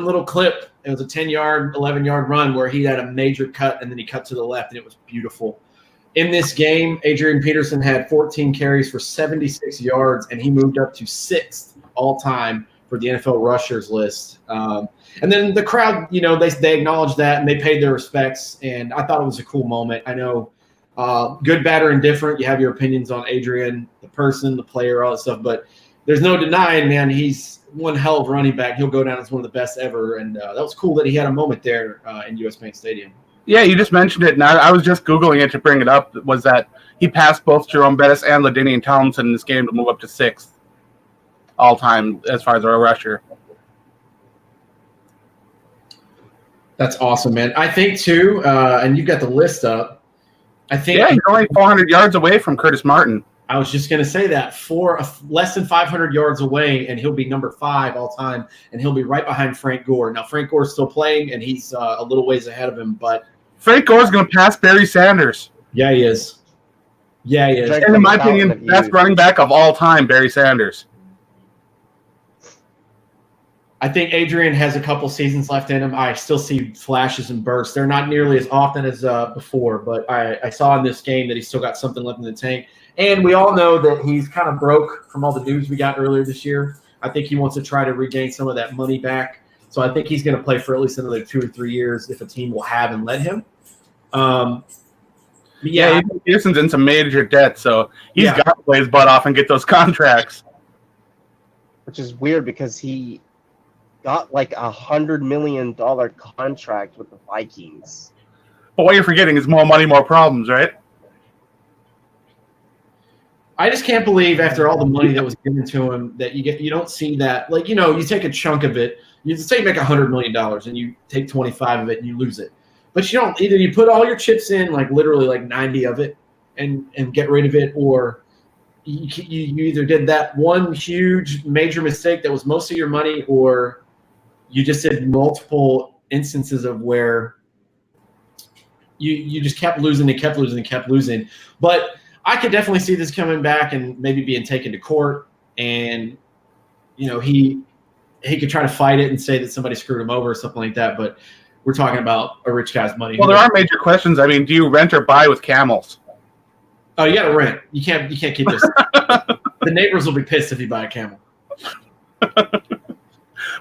little clip. It was a 10-yard, 11-yard run where he had a major cut, and then he cut to the left, and it was beautiful. In this game, Adrian Peterson had 14 carries for 76 yards, and he moved up to 6th all-time for the NFL rushers list. And then the crowd, they acknowledged that, and they paid their respects, and I thought it was a cool moment. I know good, bad, or indifferent, you have your opinions on Adrian, the person, the player, all that stuff, but there's no denying, man, he's one hell of a running back. He'll go down as one of the best ever, and that was cool that he had a moment there in U.S. Bank Stadium. Yeah, you just mentioned it, and I was just Googling it to bring it up, was that he passed both Jerome Bettis and LaDainian Tomlinson in this game to move up to 6th all-time as far as a rusher. That's awesome, man. I think, too, and you've got the list up, he's only 400 yards away from Curtis Martin. I was just going to say that, less than 500 yards away, and he'll be number 5 all time, and he'll be right behind Frank Gore. Now, Frank Gore's still playing, and he's a little ways ahead of him, but Frank Gore's going to pass Barry Sanders. Yeah, he is. And in my opinion, best running back of all time, Barry Sanders. I think Adrian has a couple seasons left in him. I still see flashes and bursts. They're not nearly as often as before, but I saw in this game that he's still got something left in the tank. And we all know that he's kind of broke from all the news we got earlier this year. I think he wants to try to regain some of that money back. So I think he's going to play for at least another 2 or 3 years if a team will have and let him. Peterson's in some major debt, so he's got to play his butt off and get those contracts. Which is weird because he got like $100 million contract with the Vikings. But what you're forgetting is more money, more problems, right? I just can't believe after all the money that was given to him that you don't see that. Like, you take a chunk of it. You say you make $100 million and you take 25 of it and you lose it. But you don't, either you put all your chips in, like literally like 90 of it and get rid of it, or you either did that one huge major mistake that was most of your money, or you just did multiple instances of where you just kept losing and kept losing and kept losing. But I could definitely see this coming back and maybe being taken to court, and he could try to fight it and say that somebody screwed him over or something like that. But we're talking about a rich guy's money. Well, there are major questions. I mean, do you rent or buy with camels? Oh, you got to rent. You can't keep this. The neighbors will be pissed if you buy a camel.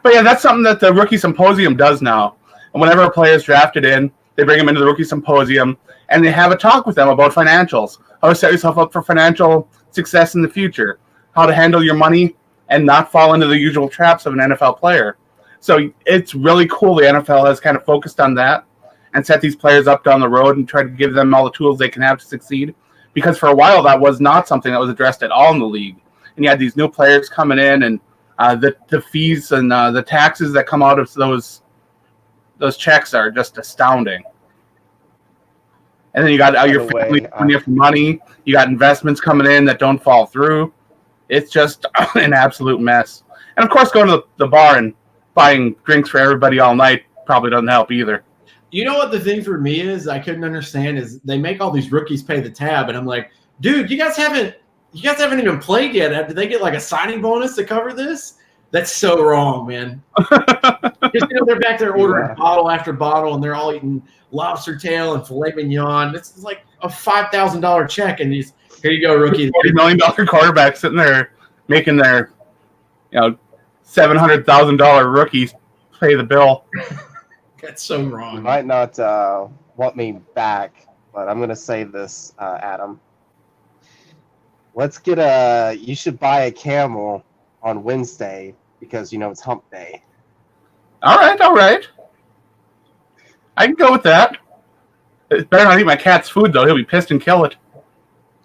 But yeah, that's something that the Rookie Symposium does now. And whenever a player is drafted in, they bring him into the Rookie Symposium and they have a talk with them about financials, how to set yourself up for financial success in the future, how to handle your money and not fall into the usual traps of an NFL player. So it's really cool the NFL has kind of focused on that and set these players up down the road and try to give them all the tools they can have to succeed. Because for a while, that was not something that was addressed at all in the league. And you had these new players coming in, and the fees and the taxes that come out of those checks are just astounding. And then you got your family coming in for money. You got investments coming in that don't fall through. It's just an absolute mess. And, of course, going to the bar and buying drinks for everybody all night probably doesn't help either. You know what the thing for me is I couldn't understand is they make all these rookies pay the tab, and I'm like, dude, you guys haven't even played yet. Did they get like a signing bonus to cover this? That's so wrong, man. Because they're back there ordering bottle after bottle, and they're all eating lobster tail and filet mignon. It's like a $5,000 check, and here you go, rookie. $40 million quarterback sitting there making their $700,000 rookies pay the bill. That's so You wrong. might not want me back, but I'm gonna say this, Adam. Let's get you should buy a camel on Wednesday because it's hump day. All right. I can go with that. It better not eat my cat's food, though. He'll be pissed and kill it.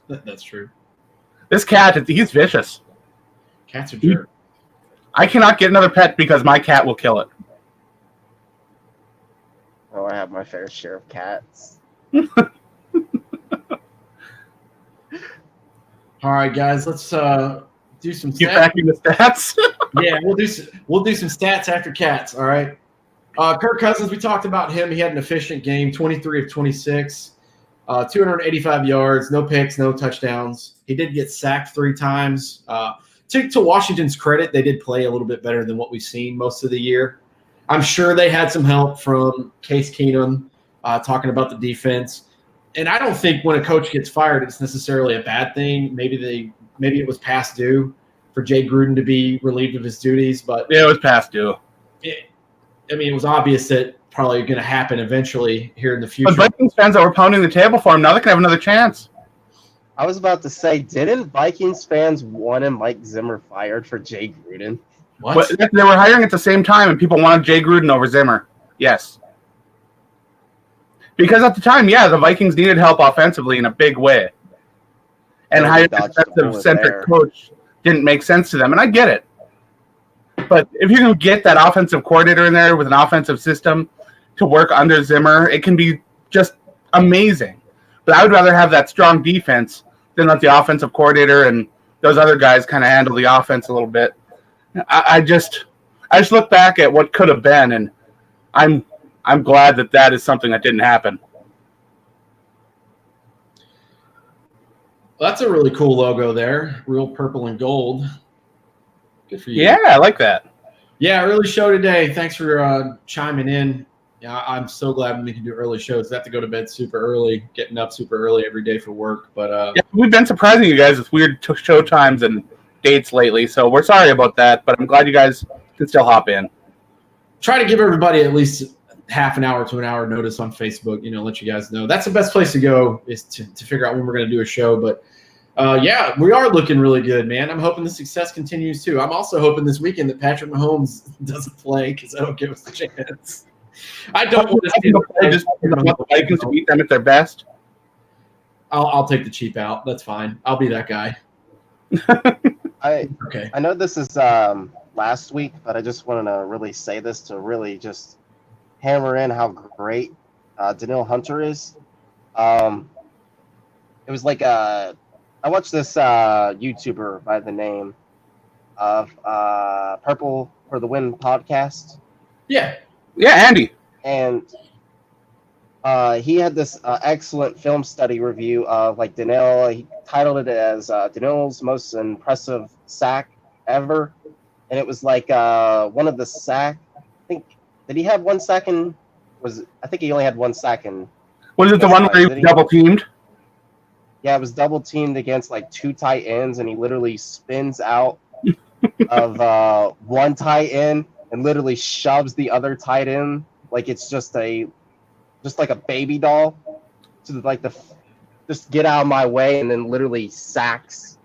That's true. This cat, he's vicious. Cats are jerks. I cannot get another pet because my cat will kill it. Oh, I have my fair share of cats. All right, guys, let's do some Get stats. back into stats. Yeah, we'll do some stats after cats. All right. Kirk Cousins, we talked about him. He had an efficient game, 23 of 26, 285 yards, no picks, no touchdowns. He did get sacked 3 times. To Washington's credit, they did play a little bit better than what we've seen most of the year. I'm sure they had some help from Case Keenum talking about the defense. And I don't think when a coach gets fired, it's necessarily a bad thing. Maybe it was past due for Jay Gruden to be relieved of his duties, but Yeah, it was past due. it was obvious that probably going to happen eventually here in the future. But Vikings fans that were pounding the table for him, now they can have another chance. I was about to say, didn't Vikings fans want Mike Zimmer fired for Jay Gruden? What? But they were hiring at the same time, and people wanted Jay Gruden over Zimmer. Yes. Because at the time, the Vikings needed help offensively in a big way. And Yeah, hiring they a dodged a bullet defensive-centric there. coach didn't make sense to them, and I get it. But if you can get that offensive coordinator in there with an offensive system to work under Zimmer, it can be just amazing. But I would rather have that strong defense than let the offensive coordinator and those other guys kind of handle the offense a little bit. I just look back at what could have been, and I'm glad that is something that didn't happen. Well, that's a really cool logo there. Real purple and gold. Good for you. Yeah, I like that. Yeah, early show today. Thanks for chiming in. Yeah, I'm so glad we can do early shows. I have to go to bed super early, getting up super early every day for work. But We've been surprising you guys with weird show times and dates lately, so we're sorry about that, but I'm glad you guys can still hop in. try to give everybody at least half an hour to an hour notice on Facebook, let you guys know. That's the best place to go is to figure out when we're going to do a show. But yeah, we are looking really good, man. I'm hoping the success continues too. I'm also hoping this weekend that Patrick Mahomes doesn't play because that'll give us a chance. I don't want to see the Vikings to beat them at their best. I'll take the cheap out. That's fine. I'll be that guy. Okay. I know this is last week, but I just wanted to really say this to really just hammer in how great Danielle Hunter is. It was like I watched this YouTuber by the name of Purple for the Win podcast. Yeah. Yeah, Andy. And he had this excellent film study review of like Danielle. He titled it as Danielle's most impressive sack ever. And it was like one of the sack. I think, did he have one sack in? I think he only had one sack in. Was it the one where he was double teamed? Yeah, it was double teamed against like two tight ends, and he literally spins out of one tight end and literally shoves the other tight end like it's just like a baby doll to like just get out of my way, and then literally sacks.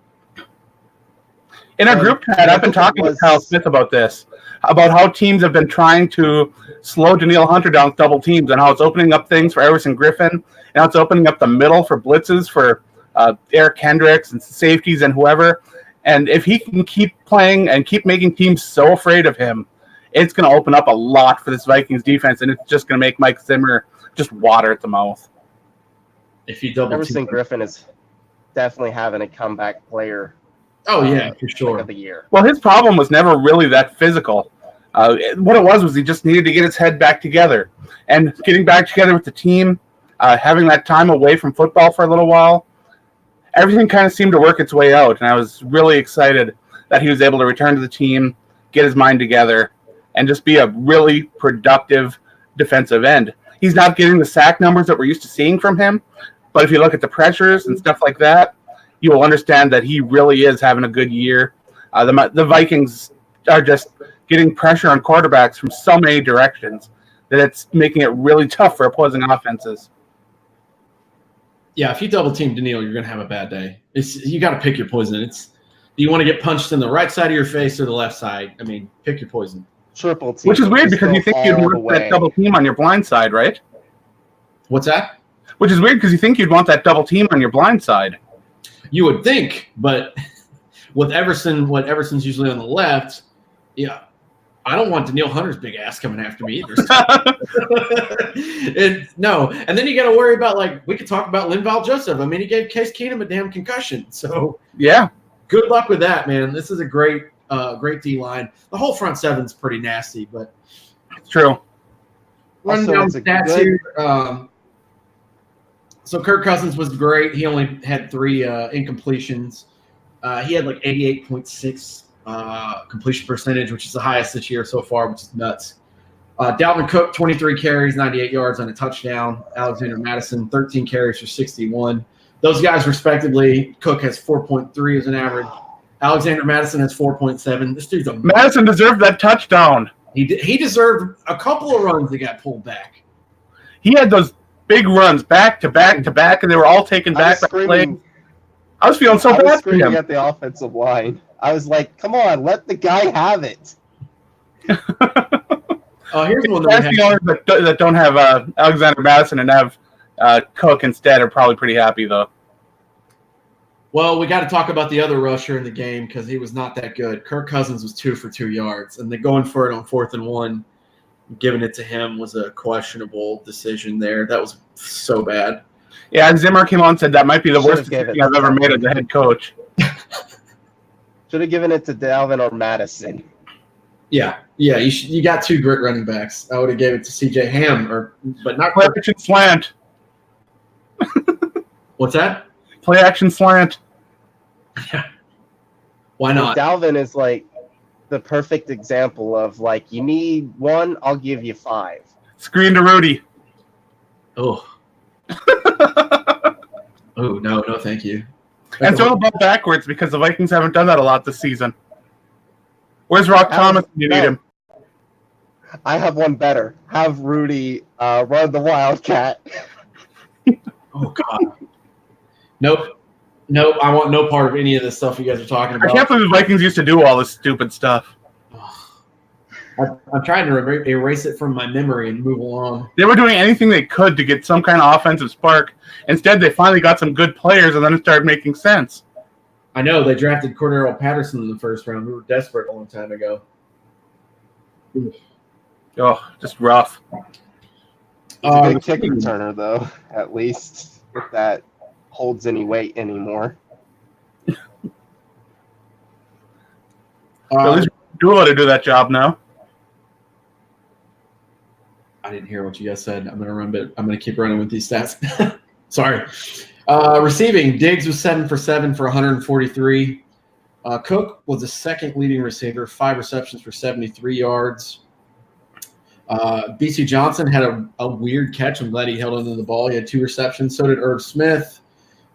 In our group chat, I've been talking to Kyle Smith about this, about how teams have been trying to slow Danielle Hunter down with double teams and how it's opening up things for Everson Griffin, and how it's opening up the middle for blitzes for Eric Hendricks and safeties and whoever. And if he can keep playing and keep making teams so afraid of him, it's going to open up a lot for this Vikings defense, and it's just going to make Mike Zimmer just water at the mouth. If you double Everson Griffin is definitely having a comeback player. Oh yeah, for sure. Of the year. Well, his problem was never really that physical. What it was he just needed to get his head back together. And getting back together with the team, having that time away from football for a little while, everything kind of seemed to work its way out. And I was really excited that he was able to return to the team, get his mind together, and just be a really productive defensive end. He's not getting the sack numbers that we're used to seeing from him, but if you look at the pressures and stuff like that, you will understand that he really is having a good year. The Vikings are just getting pressure on quarterbacks from so many directions that it's making it really tough for opposing offenses. Yeah, if you double team Daniil, you're going to have a bad day. You got to pick your poison. Do you want to get punched in the right side of your face or the left side? I mean, pick your poison. Triple team. Which is weird because you think you'd want that double team on your blind side, right? What's that? Which is weird because you think you'd want that double team on your blind side. You would think, but with Everson's usually on the left, yeah, I don't want Daniil Hunter's big ass coming after me either. And then you got to worry about, we could talk about Linval Joseph. I mean, he gave Case Keenum a damn concussion. So yeah, good luck with that, man. This is a great D line. The whole front seven's pretty nasty, but it's true. Running down stats here. So Kirk Cousins was great. He only had 3 incompletions. He had 88.6 completion percentage, which is the highest this year so far, which is nuts. Dalvin Cook, 23 carries, 98 yards on a touchdown. Alexander Madison, 13 carries for 61. Those guys, respectively, Cook has 4.3 as an average. Alexander Madison has 4.7. This dude's Madison deserved that touchdown. He deserved a couple of runs that got pulled back. He had those big runs back to back to back, and they were all taken back by play. I was feeling so bad for him. At the offensive line. I was like, come on, let the guy have it. Here's one that don't have Alexander Madison and have Cook instead are probably pretty happy, though. Well, we got to talk about the other rusher in the game because he was not that good. Kirk Cousins was 2 for 2 yards, and then going for it on 4th and 1, giving it to him was a questionable decision there. That was so bad. Yeah, Zimmer came on and said that might be the worst decision I've ever made as a head coach. Should have given it to Dalvin or Madison. Yeah. You got 2 great running backs. I would have gave it to C.J. Ham, but not play action slant. What's that? Play action slant. Yeah. Why not? Dalvin is the perfect example of you need 1, I'll give you 5. Screen to Rudy. Oh. Oh, no, thank you. And throw the ball backwards because the Vikings haven't done that a lot this season. Where's Rock Thomas when you need him? I have one better. Have Rudy run the Wildcat. Oh, God. Nope. I want no part of any of this stuff you guys are talking about. I can't believe the Vikings used to do all this stupid stuff. I'm trying to erase it from my memory and move along. They were doing anything they could to get some kind of offensive spark. Instead, they finally got some good players, and then it started making sense. I know. They drafted Cordarrelle Patterson in the 1st round. We were desperate a long time ago. Oh, just rough. He's a good kick returner, though, at least, if that holds any weight anymore. At least Dula to do that job now. I didn't hear what you guys said. I'm gonna keep running with these stats. Sorry. Receiving, Diggs was 7 for 7 for 143. Cook was the 2nd leading receiver, 5 receptions for 73 yards. BC Johnson had a weird catch. I'm glad he held onto the ball. He had 2 receptions. So did Irv Smith.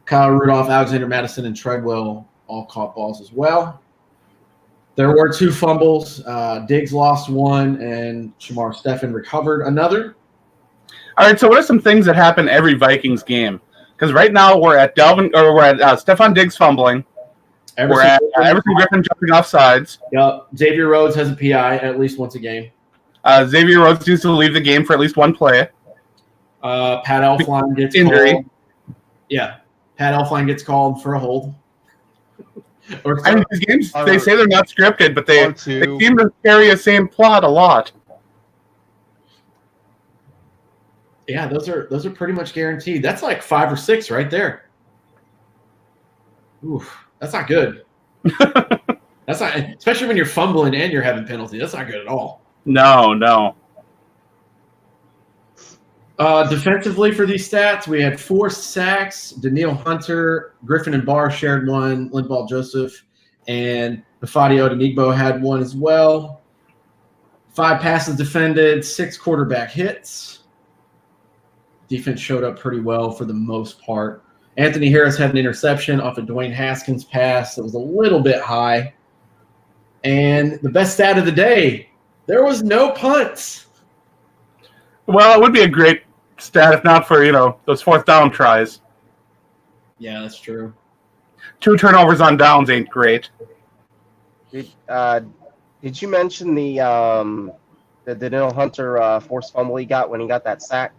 Kyle Rudolph, Alexander Madison, and Treadwell all caught balls as well. There were 2 fumbles. Diggs lost 1, and Shamar Stephen recovered another. All right, so what are some things that happen every Vikings game? Because right now we're at Stephon Diggs fumbling. We're at Everson Griffin jumping off sides. Yep. Xavier Rhodes has a PI at least once a game. Xavier Rhodes needs to leave the game for at least 1 play. Pat Elflein gets injury. Called. Yeah, Pat Elflein gets called for a hold. These games, they say they're not scripted, but they seem to carry the same plot a lot. Yeah, those are pretty much guaranteed. That's 5 or 6 right there. Oof, that's not good. That's not, especially when you're fumbling and you're having penalty. That's not good at all. No. Defensively for these stats, we had 4 sacks. Daniil Hunter, Griffin and Barr shared 1. Linval Joseph and Fadio Denigbo had 1 as well. 5 passes defended, 6 quarterback hits. Defense showed up pretty well for the most part. Anthony Harris had an interception off a Dwayne Haskins pass that was a little bit high. And the best stat of the day, there was no punts. Well, it would be a great stat if not for, those fourth down tries. Yeah, that's true. 2 turnovers on downs ain't great. Did you mention the Daniel Hunter forced fumble he got when he got that sack?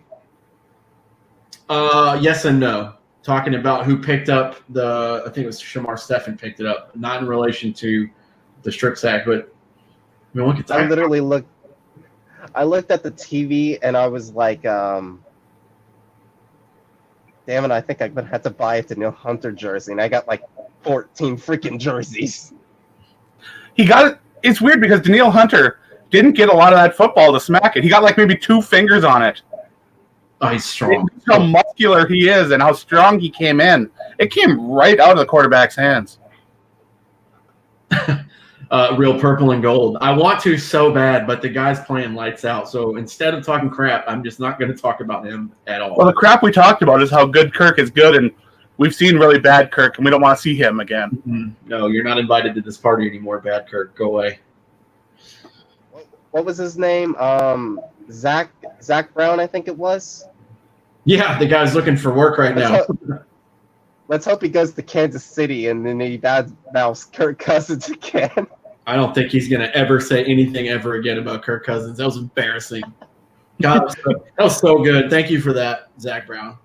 Yes and no. Talking about who picked up I think it was Shamar Stephen picked it up, not in relation to the strip sack, but I mean, look at that. I looked at the TV and I was like, damn it, I think I'm going to have to buy a Daniel Hunter jersey. And I got like 14 freaking jerseys. It's weird because Daniel Hunter didn't get a lot of that football to smack it. He got like maybe 2 fingers on it. Oh, he's strong. How muscular he is and how strong he came in. It came right out of the quarterback's hands. Real purple and gold. I want to so bad, but the guy's playing lights out. So instead of talking crap, I'm just not going to talk about him at all. Well, the crap we talked about is how good Kirk is good, and we've seen really bad Kirk, and we don't want to see him again. Mm-hmm. No, you're not invited to this party anymore, bad Kirk. Go away. What was his name? Zach Brown, I think it was. Yeah, the guy's looking for work right now. Let's hope he goes to Kansas City and then he badmouths Kirk Cousins again. I don't think he's going to ever say anything ever again about Kirk Cousins. That was embarrassing. God, that was so good. Thank you for that, Zach Brown.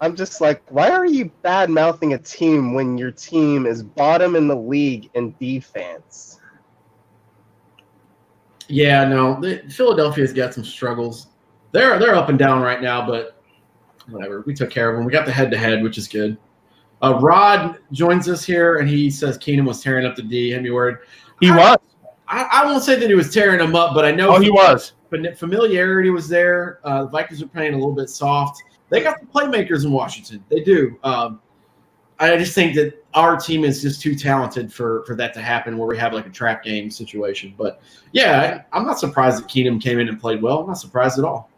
I'm just like, why are you bad-mouthing a team when your team is bottom in the league in defense? Yeah, no, Philadelphia's got some struggles. They're up and down right now, but whatever. We took care of them. We got the head-to-head, which is good. Rod joins us here, and he says Keenum was tearing up the D. Hit me word. He was. I won't say that he was tearing them up, but I know he was. But familiarity was there. The Vikings are playing a little bit soft. They got the playmakers in Washington. They do. I just think that our team is just too talented for that to happen where we have like a trap game situation. But, yeah, I'm not surprised that Keenum came in and played well. I'm not surprised at all.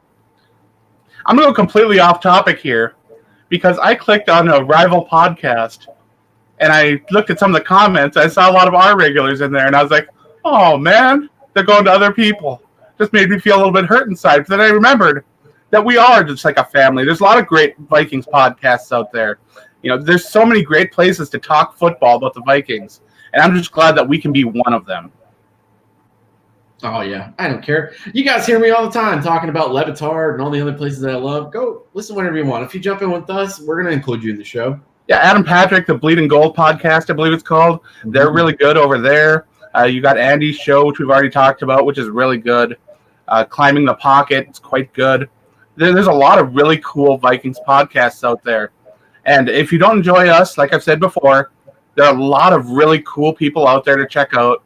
I'm going to go completely off topic here because I clicked on a rival podcast and I looked at some of the comments. I saw a lot of our regulars in there, and I was like, oh, man, they're going to other people. Just made me feel a little bit hurt inside. But then I remembered that we are just like a family. There's a lot of great Vikings podcasts out there. There's so many great places to talk football about the Vikings, and I'm just glad that we can be one of them. Oh, yeah. I don't care. You guys hear me all the time talking about Levitard and all the other places that I love. Go listen whenever you want. If you jump in with us, we're going to include you in the show. Yeah, Adam Patrick, the Bleeding Gold podcast, I believe it's called. Mm-hmm. They're really good over there. You got Andy's show, which we've already talked about, which is really good. Climbing the Pocket, it's quite good. There's a lot of really cool Vikings podcasts out there. And if you don't enjoy us, like I've said before, there are a lot of really cool people out there to check out.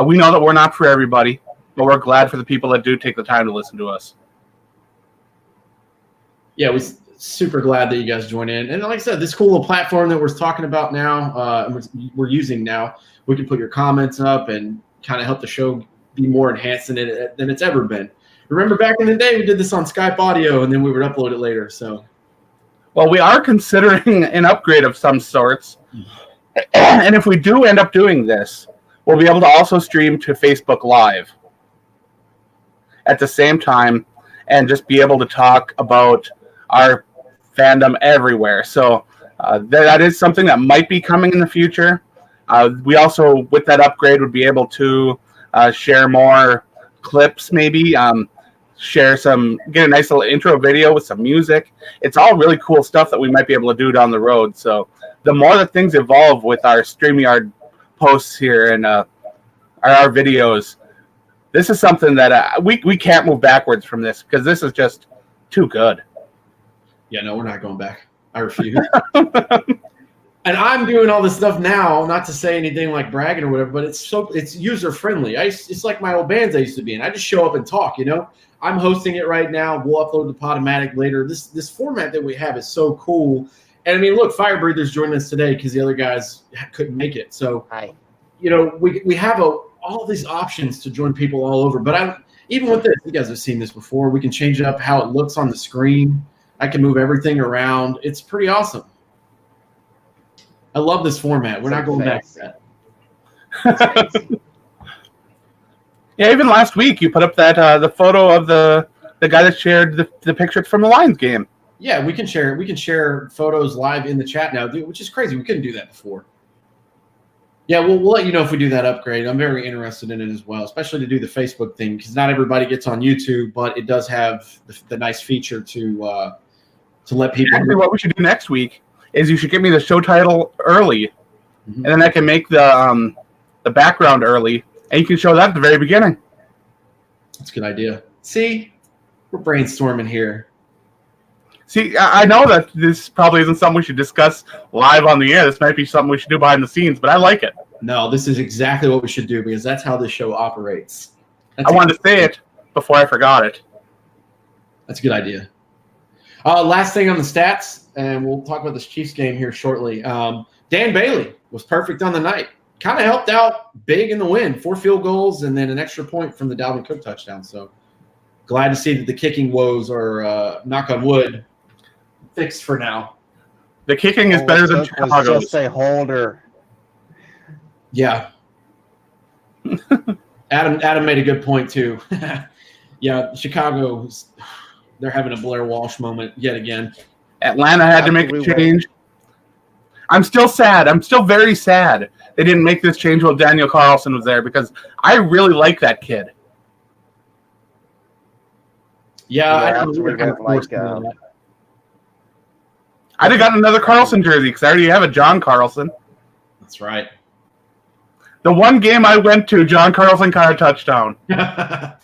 We know that we're not for everybody, but we're glad for the people that do take the time to listen to us. Yeah, we're super glad that you guys join in. And like I said, this cool little platform that we're talking about now, we're using now, we can put your comments up and kind of help the show be more enhanced than it's ever been. Remember back in the day, we did this on Skype audio, and then we would upload it later. So, well, we are considering an upgrade of some sorts. And if we do end up doing this, we'll be able to also stream to Facebook Live at the same time and just be able to talk about our fandom everywhere. So that is something that might be coming in the future. We also, with that upgrade, would be able to share more clips, maybe get a nice little intro video with some music. It's all really cool stuff that we might be able to do down the road. So the more that things evolve with our StreamYard posts here and our videos, this is something that we can't move backwards from this because this is just too good. Yeah, no, we're not going back. I refuse. And I'm doing all this stuff now, not to say anything like bragging or whatever, but it's user friendly. It's like my old bands I used to be in. I just show up and talk, I'm hosting it right now. We'll upload the Podomatic later. This format that we have is so cool. And I mean, look, Firebreather's joining us today because the other guys couldn't make it. So, hi. We have all these options to join people all over. But even with this, you guys have seen this before. We can change up how it looks on the screen. I can move everything around. It's pretty awesome. I love this format. We're not going back to that. That's crazy. Yeah, even last week you put up that the photo of the guy that shared the picture from the Lions game. Yeah, we can share photos live in the chat now, which is crazy. We couldn't do that before. Yeah, we'll let you know if we do that upgrade. I'm very interested in it as well, especially to do the Facebook thing, because not everybody gets on YouTube, but it does have the nice feature to let people. Actually, what we should do next week is you should give me the show title early, and then I can make the background early, and you can show that at the very beginning. That's a good idea. See, we're brainstorming here. See, I know that this probably isn't something we should discuss live on the air. This might be something we should do behind the scenes, but I like it. No, this is exactly what we should do because that's how this show operates. I wanted to say it before I forgot it. That's a good idea. Last thing on the stats, and we'll talk about this Chiefs game here shortly. Dan Bailey was perfect on the night. Kind of helped out big in the win. 4 field goals and then an extra point from the Dalvin Cook touchdown. So glad to see that the kicking woes are, knock on wood, fixed for now. The kicking is better than Chicago's. Just a holder. Yeah. Adam made a good point too. Yeah, Chicago, they're having a Blair Walsh moment yet again. Atlanta had to make a change. I'm still sad. I'm still very sad they didn't make this change while Daniel Carlson was there because I really like that kid. Yeah, I I'd have gotten another Carlson jersey because I already have a John Carlson. That's right. The one game I went to, John Carlson caught a touchdown. I'm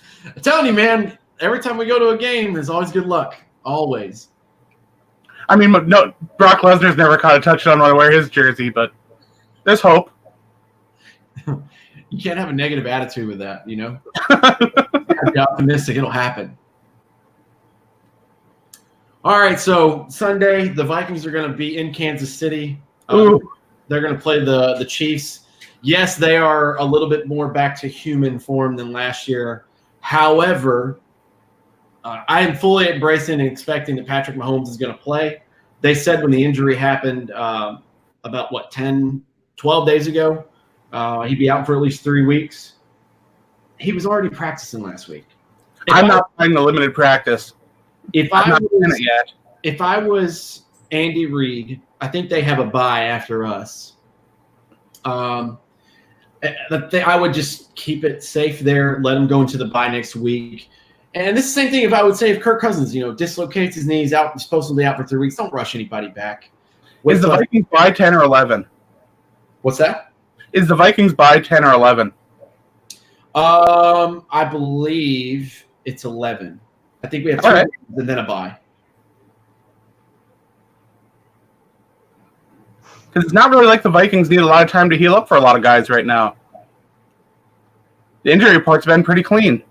telling you, man, every time we go to a game, there's always good luck. Always. I mean, no, Brock Lesnar's never caught a touchdown when I wear his jersey, but there's hope. You can't have a negative attitude with that, you know? Be optimistic. It'll happen. All right, so Sunday, the Vikings are going to be in Kansas City. They're going to play the Chiefs. Yes, they are a little bit more back to human form than last year. However, I am fully embracing and expecting that Patrick Mahomes is going to play. They said when the injury happened about, 10, 12 days ago, he'd be out for at least 3 weeks. He was already practicing last week. I'm not playing the limited practice. If I was Andy Reid, I think they have a bye after us. I would just keep it safe there, let him go into the bye next week. And this is the same thing if I would say if Kirk Cousins, dislocates his knees out, supposedly out for 3 weeks, don't rush anybody back. Is the Vikings by 10 or 11? What's that? Is the Vikings by 10 or 11? I believe it's 11. I think we have 2 games and then a bye. Because it's not really like the Vikings need a lot of time to heal up for a lot of guys right now. The injury report's been pretty clean.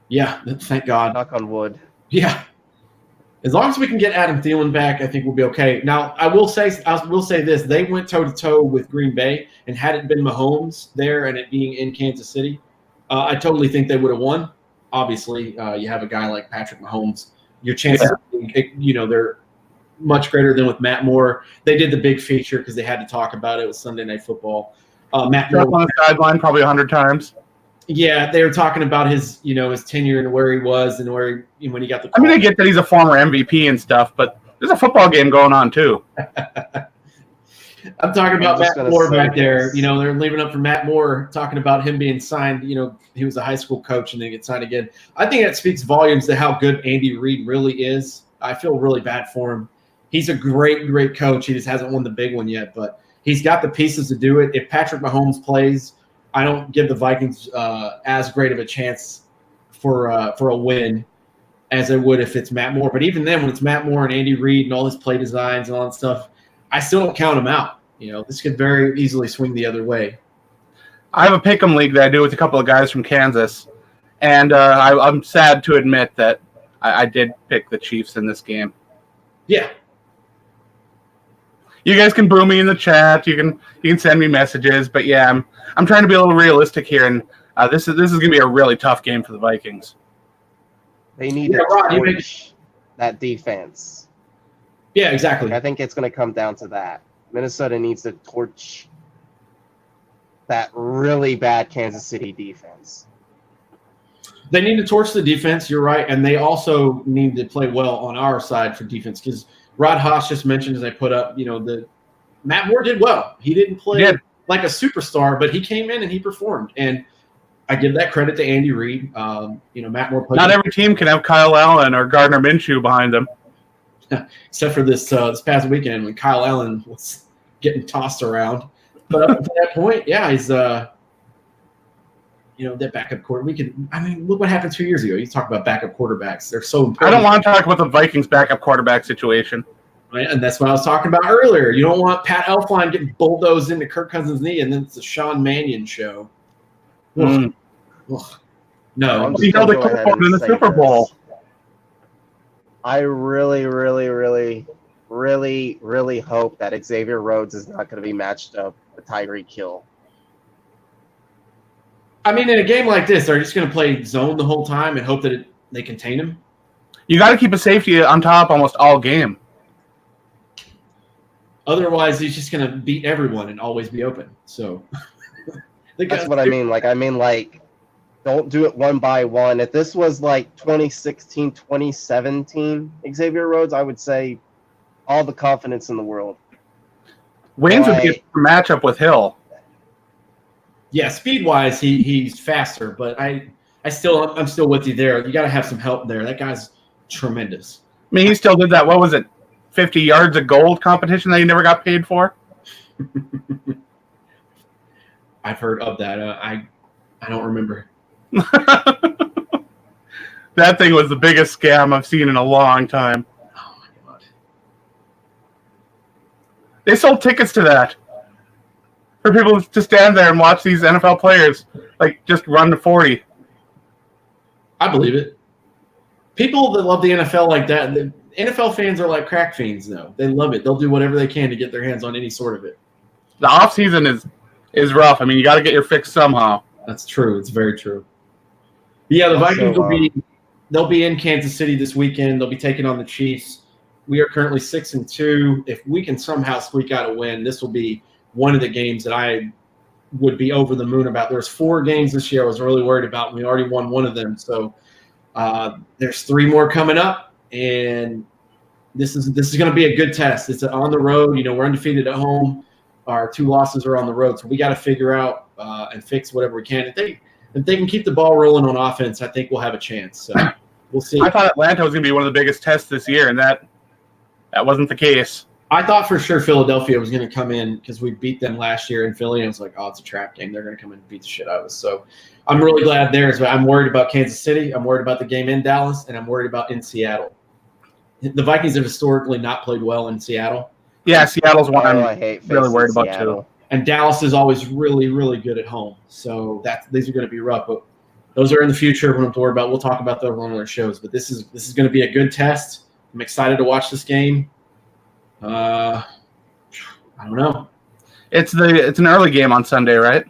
Yeah, thank God. Knock on wood. Yeah. As long as we can get Adam Thielen back, I think we'll be okay. Now, I will say this. They went toe-to-toe with Green Bay, and had it been Mahomes there and it being in Kansas City, I totally think they would have won. Obviously, you have a guy like Patrick Mahomes. Your chances, they're much greater than with Matt Moore. They did the big feature because they had to talk about it. It was Sunday Night Football. Matt Moore on the sideline probably 100 times. Yeah, they were talking about his tenure and where he was and when he got the call. I mean, I get that he's a former MVP and stuff, but there's a football game going on too. I'm talking about Matt Moore back there. They're leaving up for Matt Moore, talking about him being signed. He was a high school coach and then get signed again. I think that speaks volumes to how good Andy Reid really is. I feel really bad for him. He's a great, great coach. He just hasn't won the big one yet, but he's got the pieces to do it. If Patrick Mahomes plays, I don't give the Vikings as great of a chance for a win as I would if it's Matt Moore. But even then, when it's Matt Moore and Andy Reid and all his play designs and all that stuff, I still don't count him out. This could very easily swing the other way. I have a pick'em league that I do with a couple of guys from Kansas, and I'm sad to admit that I did pick the Chiefs in this game. Yeah. You guys can boo me in the chat. You can send me messages, but yeah, I'm trying to be a little realistic here, and this is going to be a really tough game for the Vikings. They need to torch that defense. Yeah, exactly. I think it's going to come down to that. Minnesota needs to torch that really bad Kansas City defense. They need to torch the defense. You're right, and they also need to play well on our side for defense because Rod Haas just mentioned as I put up, the Matt Moore did well. He didn't play like a superstar, but he came in and he performed. And I give that credit to Andy Reid. Matt Moore played. Not every team can have Kyle Allen or Gardner Minshew behind them. Except for this past weekend when Kyle Allen was getting tossed around. But up to that point, yeah, he's that backup quarter. Look what happened 2 years ago. You talk about backup quarterbacks; they're so important. I don't want to talk about the Vikings backup quarterback situation. Right? And that's what I was talking about earlier. You don't want Pat Elflein getting bulldozed into Kirk Cousins' knee, and then it's a Sean Mannion show. Mm. No, he held a clipboard in the Super Bowl. I really, really, really, really, really hope that Xavier Rhodes is not going to be matched up with Tyreek Hill. I mean, in a game like this, are you just going to play zone the whole time and hope that they contain him? You got to keep a safety on top almost all game. Otherwise, he's just going to beat everyone and always be open. So that's what I mean. Don't do it one by one. If this was like 2016, 2017 Xavier Rhodes, I would say all the confidence in the world. Waynes would be a matchup with Hill. Yeah, speed-wise, he's faster, but I'm still with you there. You got to have some help there. That guy's tremendous. I mean, he still did that. What was it? 50 yards of gold competition that he never got paid for? I've heard of that. I don't remember. That thing was the biggest scam I've seen in a long time. Oh, my God. They sold tickets to that for people to stand there and watch these NFL players just run to 40. I believe it. People that love the NFL like that, the NFL fans are like crack fiends, though. They love it. They'll do whatever they can to get their hands on any sort of it. The offseason is rough. I mean, you got to get your fix somehow. That's true. It's very true. Yeah, the Vikings they'll be in Kansas City this weekend. They'll be taking on the Chiefs. We are currently 6-2. If we can somehow squeak out a win, this will be one of the games that I would be over the moon about. There's 4 games this year I was really worried about, and we already won one of them. So there's 3 more coming up, and this is going to be a good test. It's on the road. We're undefeated at home. Our 2 losses are on the road, so we got to figure out and fix whatever we can. If they can keep the ball rolling on offense, I think we'll have a chance. So we'll see. I thought Atlanta was going to be one of the biggest tests this year, and that wasn't the case. I thought for sure Philadelphia was going to come in because we beat them last year in Philly, and it's like, oh, it's a trap game. They're going to come in and beat the shit out of us. So I'm really glad there. I'm worried about Kansas City. I'm worried about the game in Dallas, and I'm worried about in Seattle. The Vikings have historically not played well in Seattle. Yeah, Seattle's one I'm really worried about too. And Dallas is always really, really good at home. So these are going to be rough. But those are in the future. We don't have to worry about. We'll talk about those on other shows. But this is going to be a good test. I'm excited to watch this game. I don't know. It's an early game on Sunday, right?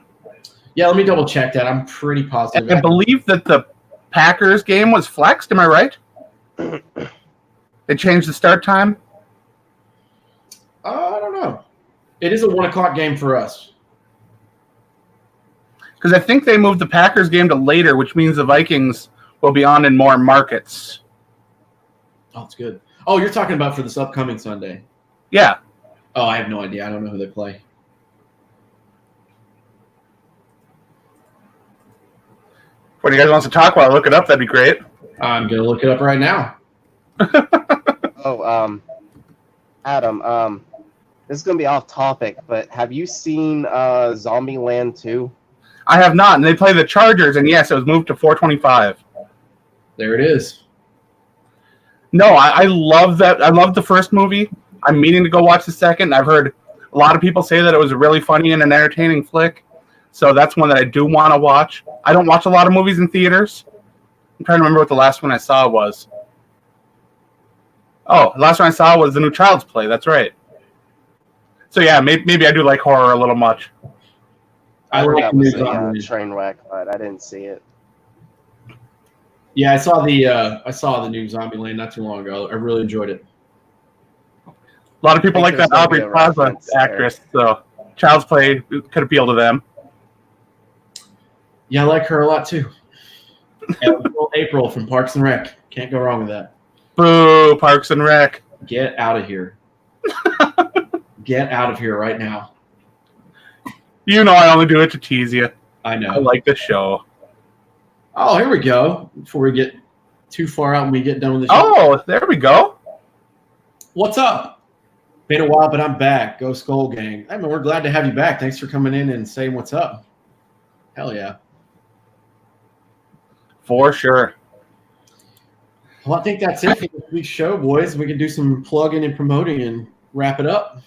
Yeah, let me double check that. I'm pretty positive. I believe that the Packers game was flexed. Am I right? They changed the start time. I don't know. It is a 1:00 game for us. Because I think they moved the Packers game to later, which means the Vikings will be on in more markets. Oh, it's good. Oh, you're talking about for this upcoming Sunday. Yeah. Oh, I have no idea. I don't know who they play. What do you guys want to talk about? Look it up. That'd be great. I'm going to look it up right now. Adam, this is going to be off topic, but have you seen Zombieland 2? I have not, and they play the Chargers, and yes, it was moved to 4:25. There it is. No, I love that. I love the first movie. I'm meaning to go watch the second. I've heard a lot of people say that it was really funny and an entertaining flick, so that's one that I do want to watch. I don't watch a lot of movies in theaters. I'm trying to remember what the last one I saw was. Oh, the last one I saw was the new Child's Play. That's right. So yeah, maybe I do like horror a little much. I heard like that the was new a train wreck, but I didn't see it. Yeah, I saw the new Zombieland not too long ago. I really enjoyed it. A lot of people like that Aubrey Plaza actress, so Child's Play could appeal to them. Yeah, I like her a lot too. April from Parks and Rec. Can't go wrong with that. Boo, Parks and Rec. Get out of here. Get out of here right now. You know I only do it to tease you. I know. I like the show. Oh, here we go. Before we get too far out and we get done with the show. Oh, there we go. What's up? Been a while, but I'm back. Go Skull Gang. I mean, we're glad to have you back. Thanks for coming in and saying what's up. Hell yeah. For sure. Well, I think that's it for this week's show, boys. We can do some plugging and promoting and wrap it up.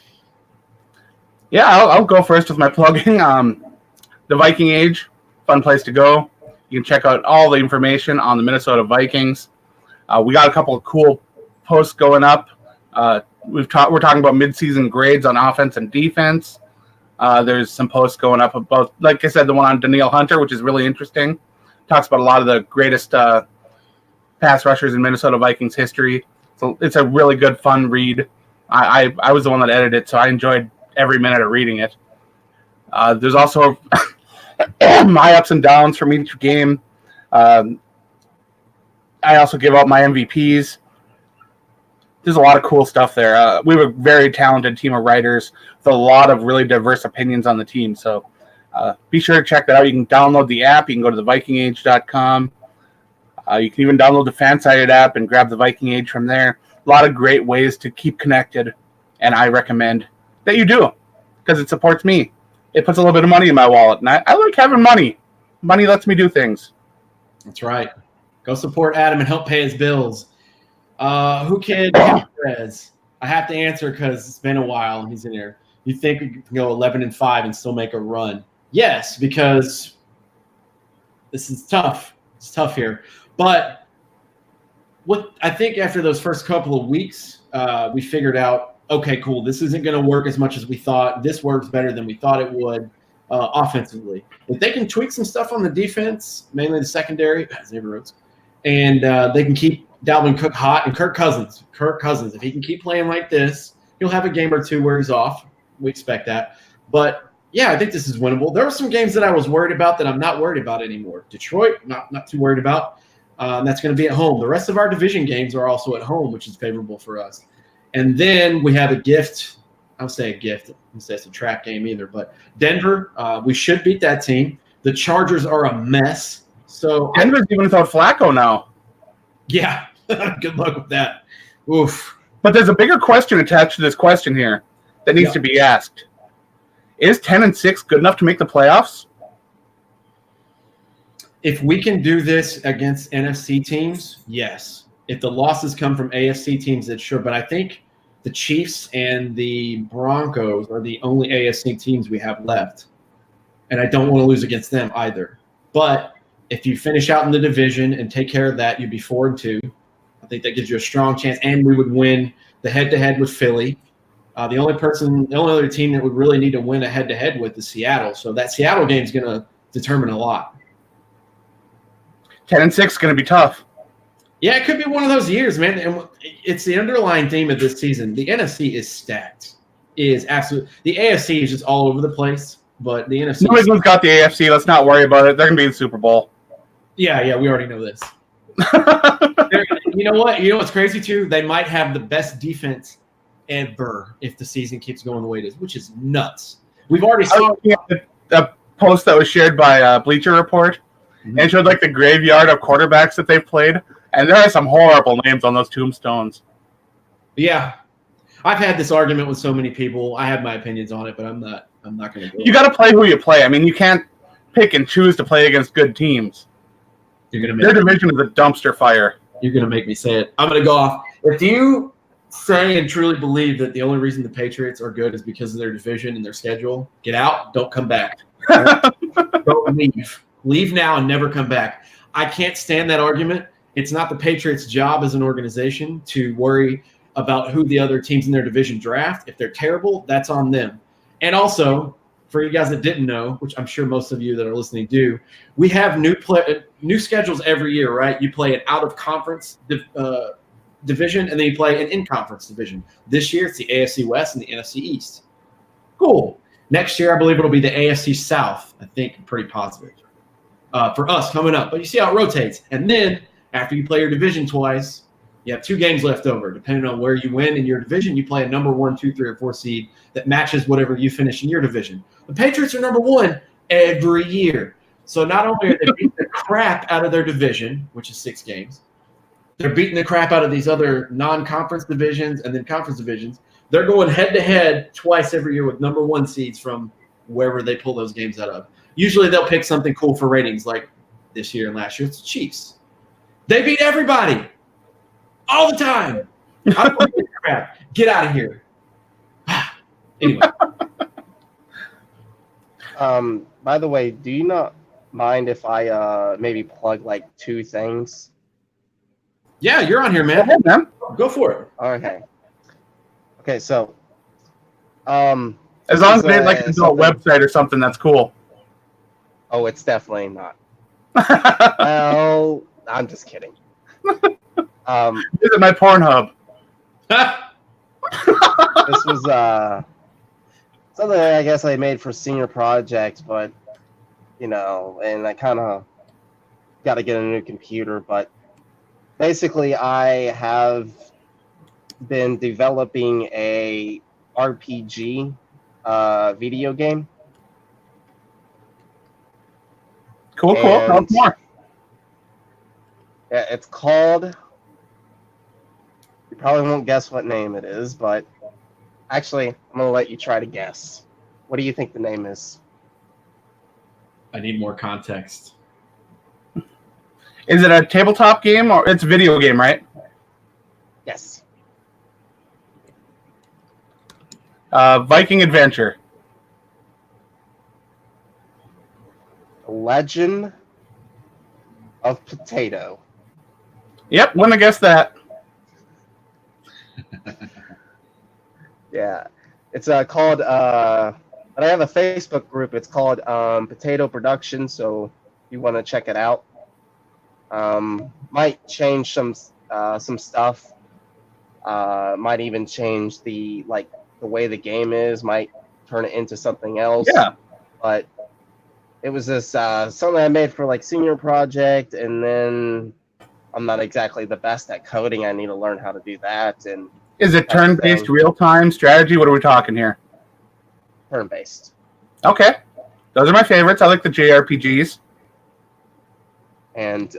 Yeah, I'll go first with my plugging. The Viking Age, fun place to go. You can check out all the information on the Minnesota Vikings. We got a couple of cool posts going up. We're talking about midseason grades on offense and defense. There's some posts going up about, like I said, the one on Danielle Hunter, which is really interesting. Talks about a lot of the greatest pass rushers in Minnesota Vikings history. So it's a really good, fun read. I was the one that edited it, so I enjoyed every minute of reading it. There's also my ups and downs from each game. I also give out my MVPs. There's a lot of cool stuff there. We have a very talented team of writers with a lot of really diverse opinions on the team. So be sure to check that out. You can download the app. You can go to thevikingage.com. You can even download the Fansided app and grab the Viking Age from there. A lot of great ways to keep connected, and I recommend that you do because it supports me. It puts a little bit of money in my wallet, and I like having money. Money lets me do things. That's right. Go support Adam and help pay his bills. Who can Perez? I have to answer because it's been a while and he's in here. You think we can go 11-5 and still make a run? Yes, because this is tough. It's tough here. But what I think after those first couple of weeks, we figured out, okay, cool, this isn't going to work as much as we thought. This works better than we thought it would offensively. If they can tweak some stuff on the defense, mainly the secondary, and they can keep Dalvin Cook hot, and Kirk Cousins, if he can keep playing like this, he'll have a game or two where he's off. We expect that. But, yeah, I think this is winnable. There were some games that I was worried about that I'm not worried about anymore. Detroit, not too worried about. That's going to be at home. The rest of our division games are also at home, which is favorable for us. And then we have a gift. I'll say a gift. I don't say it's a trap game either. But Denver, we should beat that team. The Chargers are a mess. So Denver's even without Flacco now. Yeah. Good luck with that. Oof. But there's a bigger question attached to this question here that needs to be asked. Is 10-6 good enough to make the playoffs? If we can do this against NFC teams, yes. If the losses come from AFC teams, it's sure. But I think the Chiefs and the Broncos are the only AFC teams we have left. And I don't want to lose against them either. But if you finish out in the division and take care of that, you'd be 4-2. I think that gives you a strong chance, and we would win the head-to-head with Philly. The only other team that would really need to win a head-to-head with is Seattle. So that Seattle game is going to determine a lot. 10-6 is going to be tough. Yeah, it could be one of those years, man. And it's the underlying theme of this season. The NFC is stacked. The AFC is just all over the place, but the NFC. New England's got the AFC. Let's not worry about it. They're going to be in the Super Bowl. Yeah, we already know this. You know what? You know what's crazy too? They might have the best defense ever if the season keeps going the way it is, which is nuts. We've already saw a post that was shared by Bleacher Report, and it showed like the graveyard of quarterbacks that they've played, and there are some horrible names on those tombstones. Yeah, I've had this argument with so many people. I have my opinions on it, but I'm not going to. You got to play who you play. I mean, you can't pick and choose to play against good teams. Their division is a dumpster fire. You're going to make me say it. I'm going to go off. If you say and truly believe that the only reason the Patriots are good is because of their division and their schedule, get out. Don't come back. Don't leave. Leave now and never come back. I can't stand that argument. It's not the Patriots' job as an organization to worry about who the other teams in their division draft. If they're terrible, that's on them. And also, for you guys that didn't know, which I'm sure most of you that are listening do, we have new schedules every year, right? You play an out-of-conference division, and then you play an in-conference division. This year, it's the AFC West and the NFC East. Cool. Next year, I believe it'll be the AFC South. I think pretty positive. for us coming up. But you see how it rotates. And then after you play your division twice, you have 2 games left over. Depending on where you win in your division, you play a number 1, 2, 3, or 4 seed that matches whatever you finish in your division. The Patriots are number 1 every year. So not only are they beating the crap out of their division, which is 6 games, they're beating the crap out of these other non-conference divisions and then conference divisions. They're going head-to-head twice every year with number 1 seeds from wherever they pull those games out of. Usually they'll pick something cool for ratings, like this year and last year. It's the Chiefs. They beat everybody all the time. I don't give a crap. Get out of here. Anyway. By the way, do you not mind if I maybe plug like 2 things? Yeah, you're on here, man. Go ahead, man. Go for it. Okay, so As long as they like to do a website or something, that's cool. Oh, it's definitely not. Well, I'm just kidding. Visit my Pornhub. This was something I guess I made for senior project, but and I kind of got to get a new computer. But basically, I have been developing a RPG video game. Cool. Tell us more. Yeah, it's called. You probably won't guess what name it is, but actually, I'm gonna let you try to guess. What do you think the name is? I need more context. Is it a tabletop game or it's a video game, right? Yes. Viking Adventure. Legend of Potato. Yep, wouldn't have guessed that. Yeah, it's called. But I have a Facebook group. It's called Potato Production. So if you want to check it out, might change some stuff. Might even change the way the game is. Might turn it into something else. Yeah. But it was this something I made for senior project, and then I'm not exactly the best at coding. I need to learn how to do that. And is it turn-based, real-time strategy? What are we talking here? Turn-based. Okay, those are my favorites. I like the JRPGs. And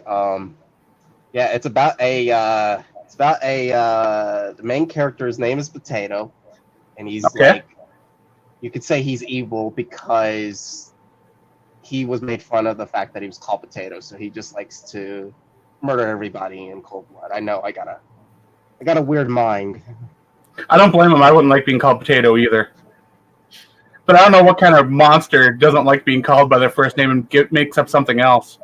yeah, it's about a the main character's name is Potato, and he's you could say he's evil because he was made fun of the fact that he was called Potato, so he just likes to murder everybody in cold blood. I know, I got a weird mind. I don't blame him. I wouldn't like being called Potato either. But I don't know what kind of monster doesn't like being called by their first name and makes up something else.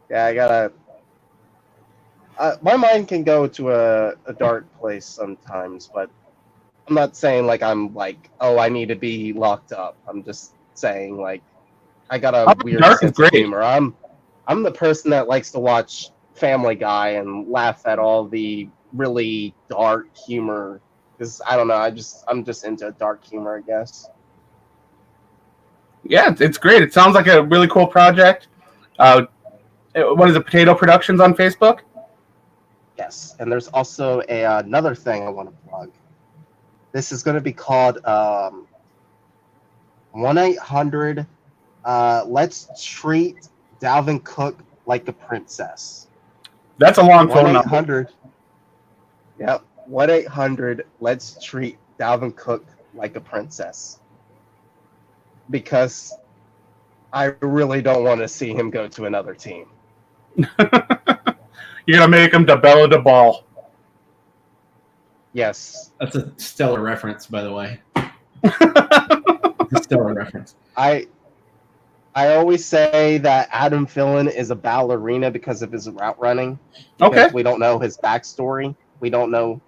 Yeah, my mind can go to a dark place sometimes, but I'm not saying oh, I need to be locked up. I'm just saying I got a weird sense of humor. I'm the person that likes to watch Family Guy and laugh at all the really dark humor. Because I don't know, I'm just into dark humor, I guess. Yeah, it's great. It sounds like a really cool project. What is it, Potato Productions on Facebook? Yes, and there's also another thing I want to plug. This is going to be called 1-800 Let's Treat Dalvin Cook Like a Princess. That's a long phone number. 1-800. Yep. 1-800 Let's Treat Dalvin Cook Like a Princess. Because I really don't want to see him go to another team. You're gonna make him DeBella DeBall. Yes. That's a stellar reference, by the way. It's a stellar reference. I always say that Adam Thielen is a ballerina because of his route running. Okay. We don't know his backstory. I don't know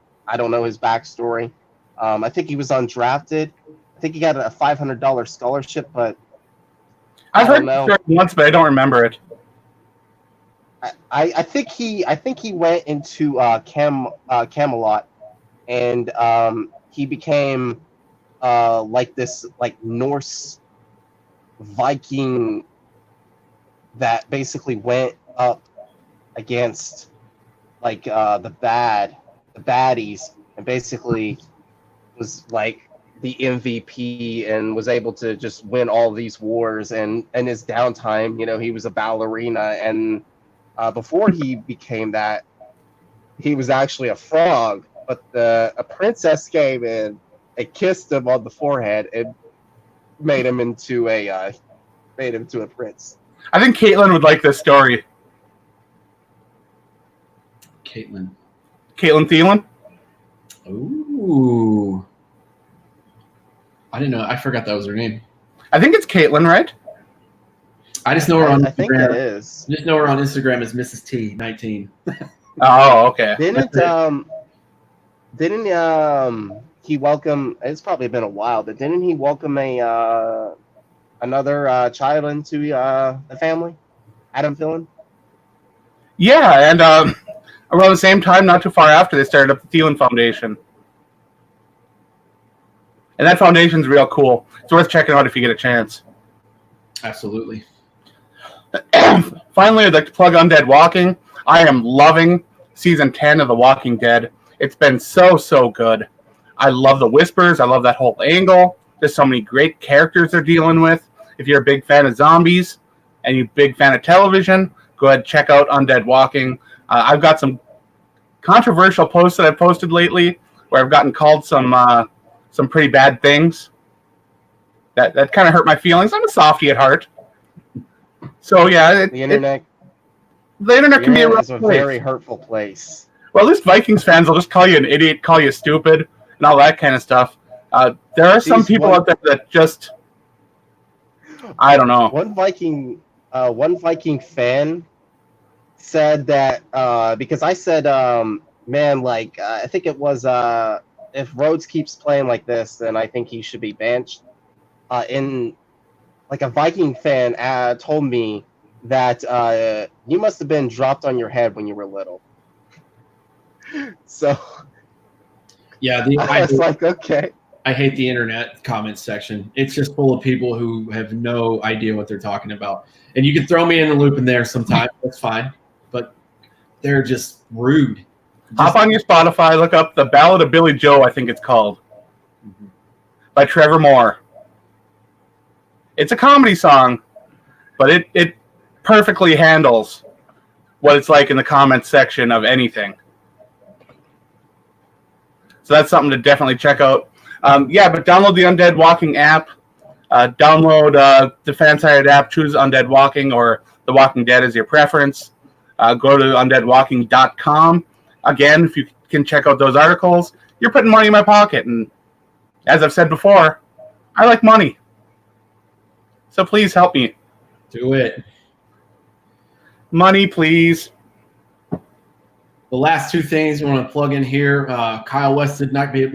his backstory. I think he was undrafted. I think he got a $500 scholarship, but I've heard it once, but I don't remember it. I think he went into Camelot, and he became this Norse Viking that basically went up against like the baddies, and basically was like the MVP and was able to just win all these wars. And in his downtime, he was a ballerina, and before he became that, he was actually a frog. But a princess came in and kissed him on the forehead and made him into a prince. I think Caitlin would like this story. Caitlin Thielen? Ooh. I didn't know. I forgot that was her name. I think it's Caitlin, right? I just know her on Instagram. I think it is. I just know her on Instagram as Mrs. T 19. Oh, okay. Didn't he welcome? It's probably been a while, but didn't he welcome another child into the family? Adam Thielen? Yeah, and around the same time, not too far after, they started up the Thielen Foundation. And that foundation's real cool. It's worth checking out if you get a chance. Absolutely. Finally, I'd like to plug Undead Walking. I am loving Season 10 of The Walking Dead. It's been so, so good. I love the whispers. I love that whole angle. There's so many great characters they're dealing with. If you're a big fan of zombies and you're a big fan of television, go ahead and check out Undead Walking. I've got some controversial posts that I've posted lately where I've gotten called some pretty bad things. That kind of hurt my feelings. I'm a softie at heart. So, yeah. The internet Can be a rough a place. very hurtful place. Well, at least Vikings fans will just call you an idiot, call you stupid, and all that kind of stuff. There are some people out there that just, I don't know. One Viking fan said that because I said, man, I think it was if Rhodes keeps playing like this, then I think he should be benched. A Viking fan told me that you must have been dropped on your head when you were little. So, yeah, I was like, okay. I hate the internet comment section. It's just full of people who have no idea what they're talking about. And you can throw me in the loop in there sometimes. That's fine. But they're just rude. Hop on your Spotify, look up The Ballad of Billy Joe, I think it's called, by Trevor Moore. It's a comedy song, but it perfectly handles what it's like in the comments section of anything. So that's something to definitely check out. But download the Undead Walking app. Download the Fansided app. Choose Undead Walking or The Walking Dead as your preference. Go to undeadwalking.com. Again, if you can check out those articles, you're putting money in my pocket. And as I've said before, I like money. So please help me. Do it. Money, please. The last two things we want to plug in here. Kyle West was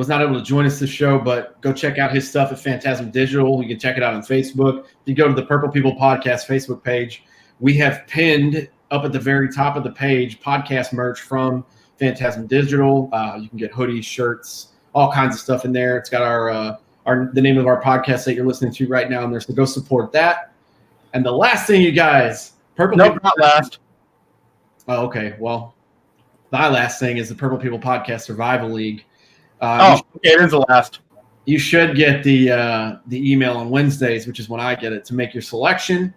not able to join us this show, but go check out his stuff at Phantasm Digital. You can check it out on Facebook. If you go to the Purple People Podcast Facebook page, we have pinned up at the very top of the page podcast merch from Phantasm Digital. You can get hoodies, shirts, all kinds of stuff in there. It's got the name of our podcast that you're listening to right now in there. So go support that. And the last thing, you guys, Not last. Oh, okay. Well, my last thing is the Purple People Podcast Survival League. It is the last. You should get the email on Wednesdays, which is when I get it, to make your selection.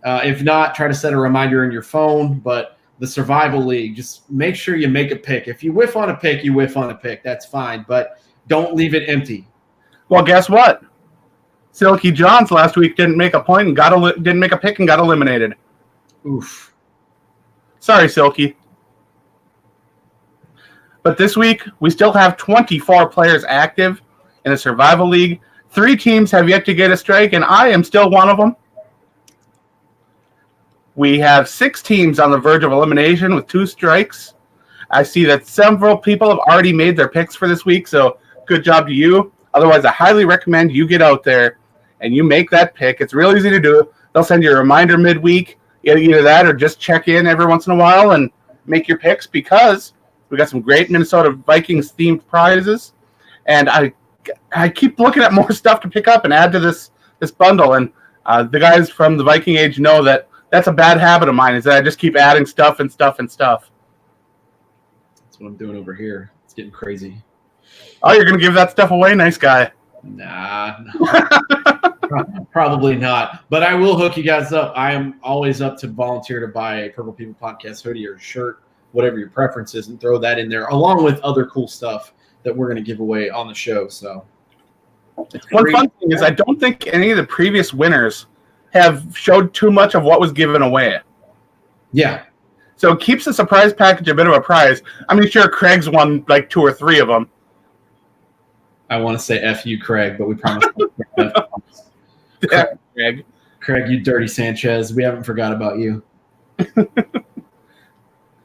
If not, try to set a reminder in your phone. But the Survival League, just make sure you make a pick. If you whiff on a pick, you whiff on a pick. That's fine. But don't leave it empty. Well, guess what? Silky Johns last week didn't make a point and didn't make a pick and got eliminated. Oof. Sorry, Silky. But this week, we still have 24 players active in the Survival League. 3 teams have yet to get a strike, and I am still one of them. We have 6 teams on the verge of elimination with 2 strikes. I see that several people have already made their picks for this week, so good job to you. Otherwise, I highly recommend you get out there and you make that pick. It's real easy to do. They'll send you a reminder midweek, either that or just check in every once in a while and make your picks, because we got some great Minnesota Vikings themed prizes. And I keep looking at more stuff to pick up and add to this bundle. And The guys from the Viking Age know that that's a bad habit of mine, is that I just keep adding stuff and stuff and stuff. That's what I'm doing over here. It's getting crazy. Oh, you're going to give that stuff away? Nice guy. Nah, probably not. But I will hook you guys up. I am always up to volunteer to buy a Purple People Podcast hoodie or shirt, whatever your preference is, and throw that in there, along with other cool stuff that we're going to give away on the show. So, one fun thing is I don't think any of the previous winners have showed too much of what was given away. Yeah. So it keeps the surprise package a bit of a prize. I mean, sure, Craig's won like 2 or 3 of them. I want to say F you, Craig, but we promise. Craig. Craig, you dirty Sanchez. We haven't forgot about you.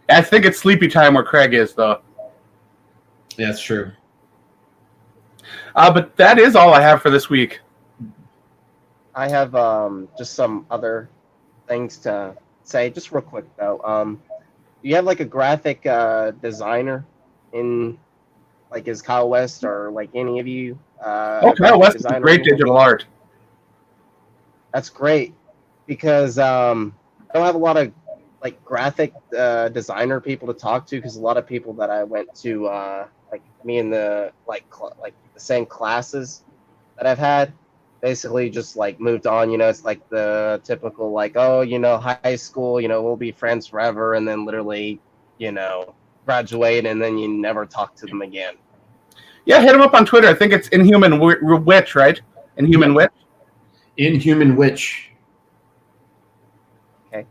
I think it's sleepy time where Craig is, though. Yeah, that's true. But that is all I have for this week. I have just some other things to say, just real quick though. Do you have like a graphic designer in, like, is Kyle West or like any of you? Kyle West is great digital art. That's great, because I don't have a lot of like graphic designer people to talk to, because a lot of people that I went to like me in the like the same classes that I've had basically just like moved on. It's like the typical like, oh, high school, we'll be friends forever, and then literally graduate and then you never talk to them again. Yeah, hit him up on Twitter. I think it's Inhuman Witch, right? Inhuman Witch. Inhuman Witch. Okay.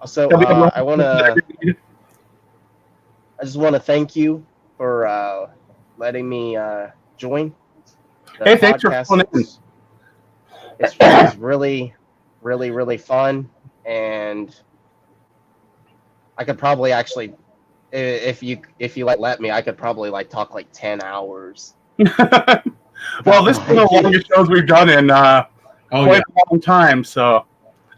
Also, I just want to thank you for letting me join. Hey, thanks for calling in. It's really, really, really fun, and I could probably actually, if you let me, I could probably like talk like 10 hours. Well, this is the longest shows we've done in quite a long time, so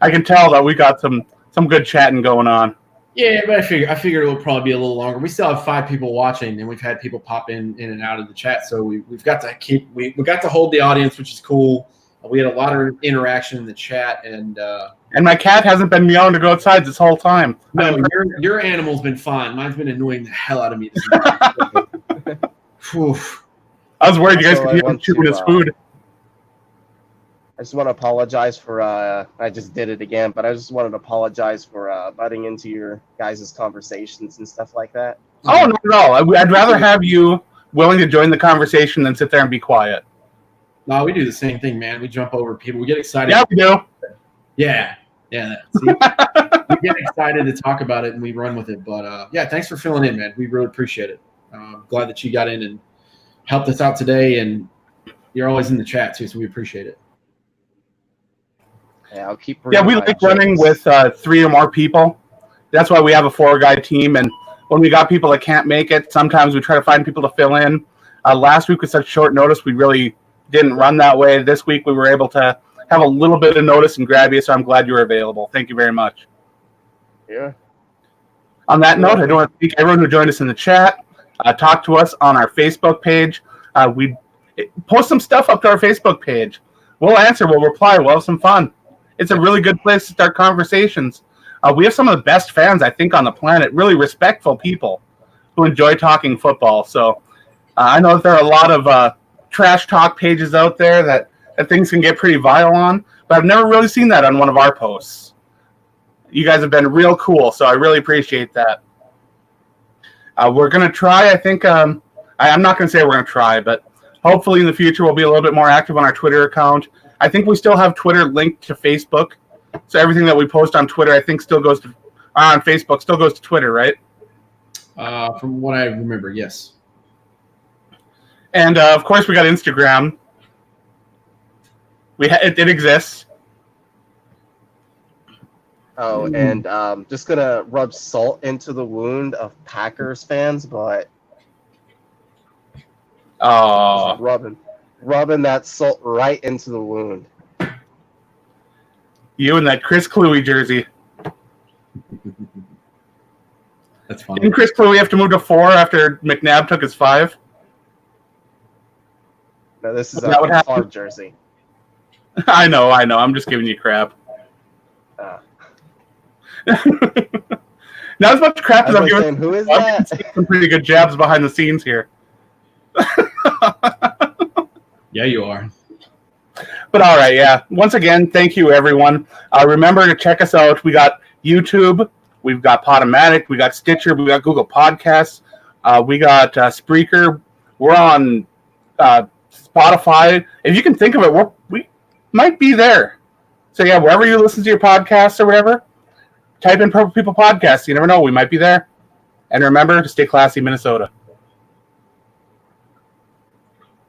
I can tell that we got some good chatting going on. Yeah, but I figured it will probably be a little longer. We still have 5 people watching, and we've had people pop in and out of the chat, so we've got to we got to hold the audience, which is cool. We had a lot of interaction in the chat, and my cat hasn't been meowing to go outside this whole time. No, your animal's been fine. Mine's been annoying the hell out of me. I was worried you guys could hear him chewing his food. I just want to apologize for I just did it again, but I just wanted to apologize for butting into your guys' conversations and stuff like that. Oh, not at all. I'd rather have you willing to join the conversation than sit there and be quiet. No, we do the same thing, man. We jump over people. We get excited. Yeah, we do. Yeah. See, we get excited to talk about it, and we run with it. But, yeah, thanks for filling in, man. We really appreciate it. Glad that you got in and helped us out today, and you're always in the chat, too, so we appreciate it. Yeah, I'll keep. Yeah, we like running with 3 or more people. That's why we have a 4-guy team, and when we got people that can't make it, sometimes we try to find people to fill in. Last week with such short notice, we really didn't run that way. This week we were able to have a little bit of notice and grab you, so I'm glad you were available. Thank you very much. Yeah. On that note, I do want to thank everyone who joined us in the chat. Talk to us on our Facebook page. We post some stuff up to our Facebook page. We'll answer, we'll reply, we'll have some fun. It's a really good place to start conversations. We have some of the best fans, I think, on the planet, really respectful people who enjoy talking football. So I know that there are a lot of trash talk pages out there that things can get pretty vile on, but I've never really seen that on one of our posts. You guys have been real cool, so I really appreciate that. We're going to try, I think, I'm not going to say we're going to try, but hopefully in the future we'll be a little bit more active on our Twitter account. I think we still have Twitter linked to Facebook, so everything that we post on Twitter, I think, still goes to on Facebook, still goes to Twitter, right? From what I remember, yes. And of course, we got Instagram. It exists. Oh, and just gonna rub salt into the wound of Packers fans, but rubbing that salt right into the wound. You and that Chris Cluey jersey. That's funny. Didn't Chris Cluey have to move to 4 after McNabb took his 5? No, this is a Favre jersey. I know. I'm just giving you crap. Not as much crap as I'm giving. Who is I'm that? some pretty good jabs behind the scenes here. Yeah, you are. But all right, yeah. Once again, thank you, everyone. Remember to check us out. We got YouTube, we've got Podomatic, we got Stitcher, we got Google Podcasts, we got Spreaker. We're on Spotify. If you can think of it, we might be there. So yeah, wherever you listen to your podcasts or whatever, type in Purple People Podcast. You never know, we might be there. And remember to stay classy, Minnesota.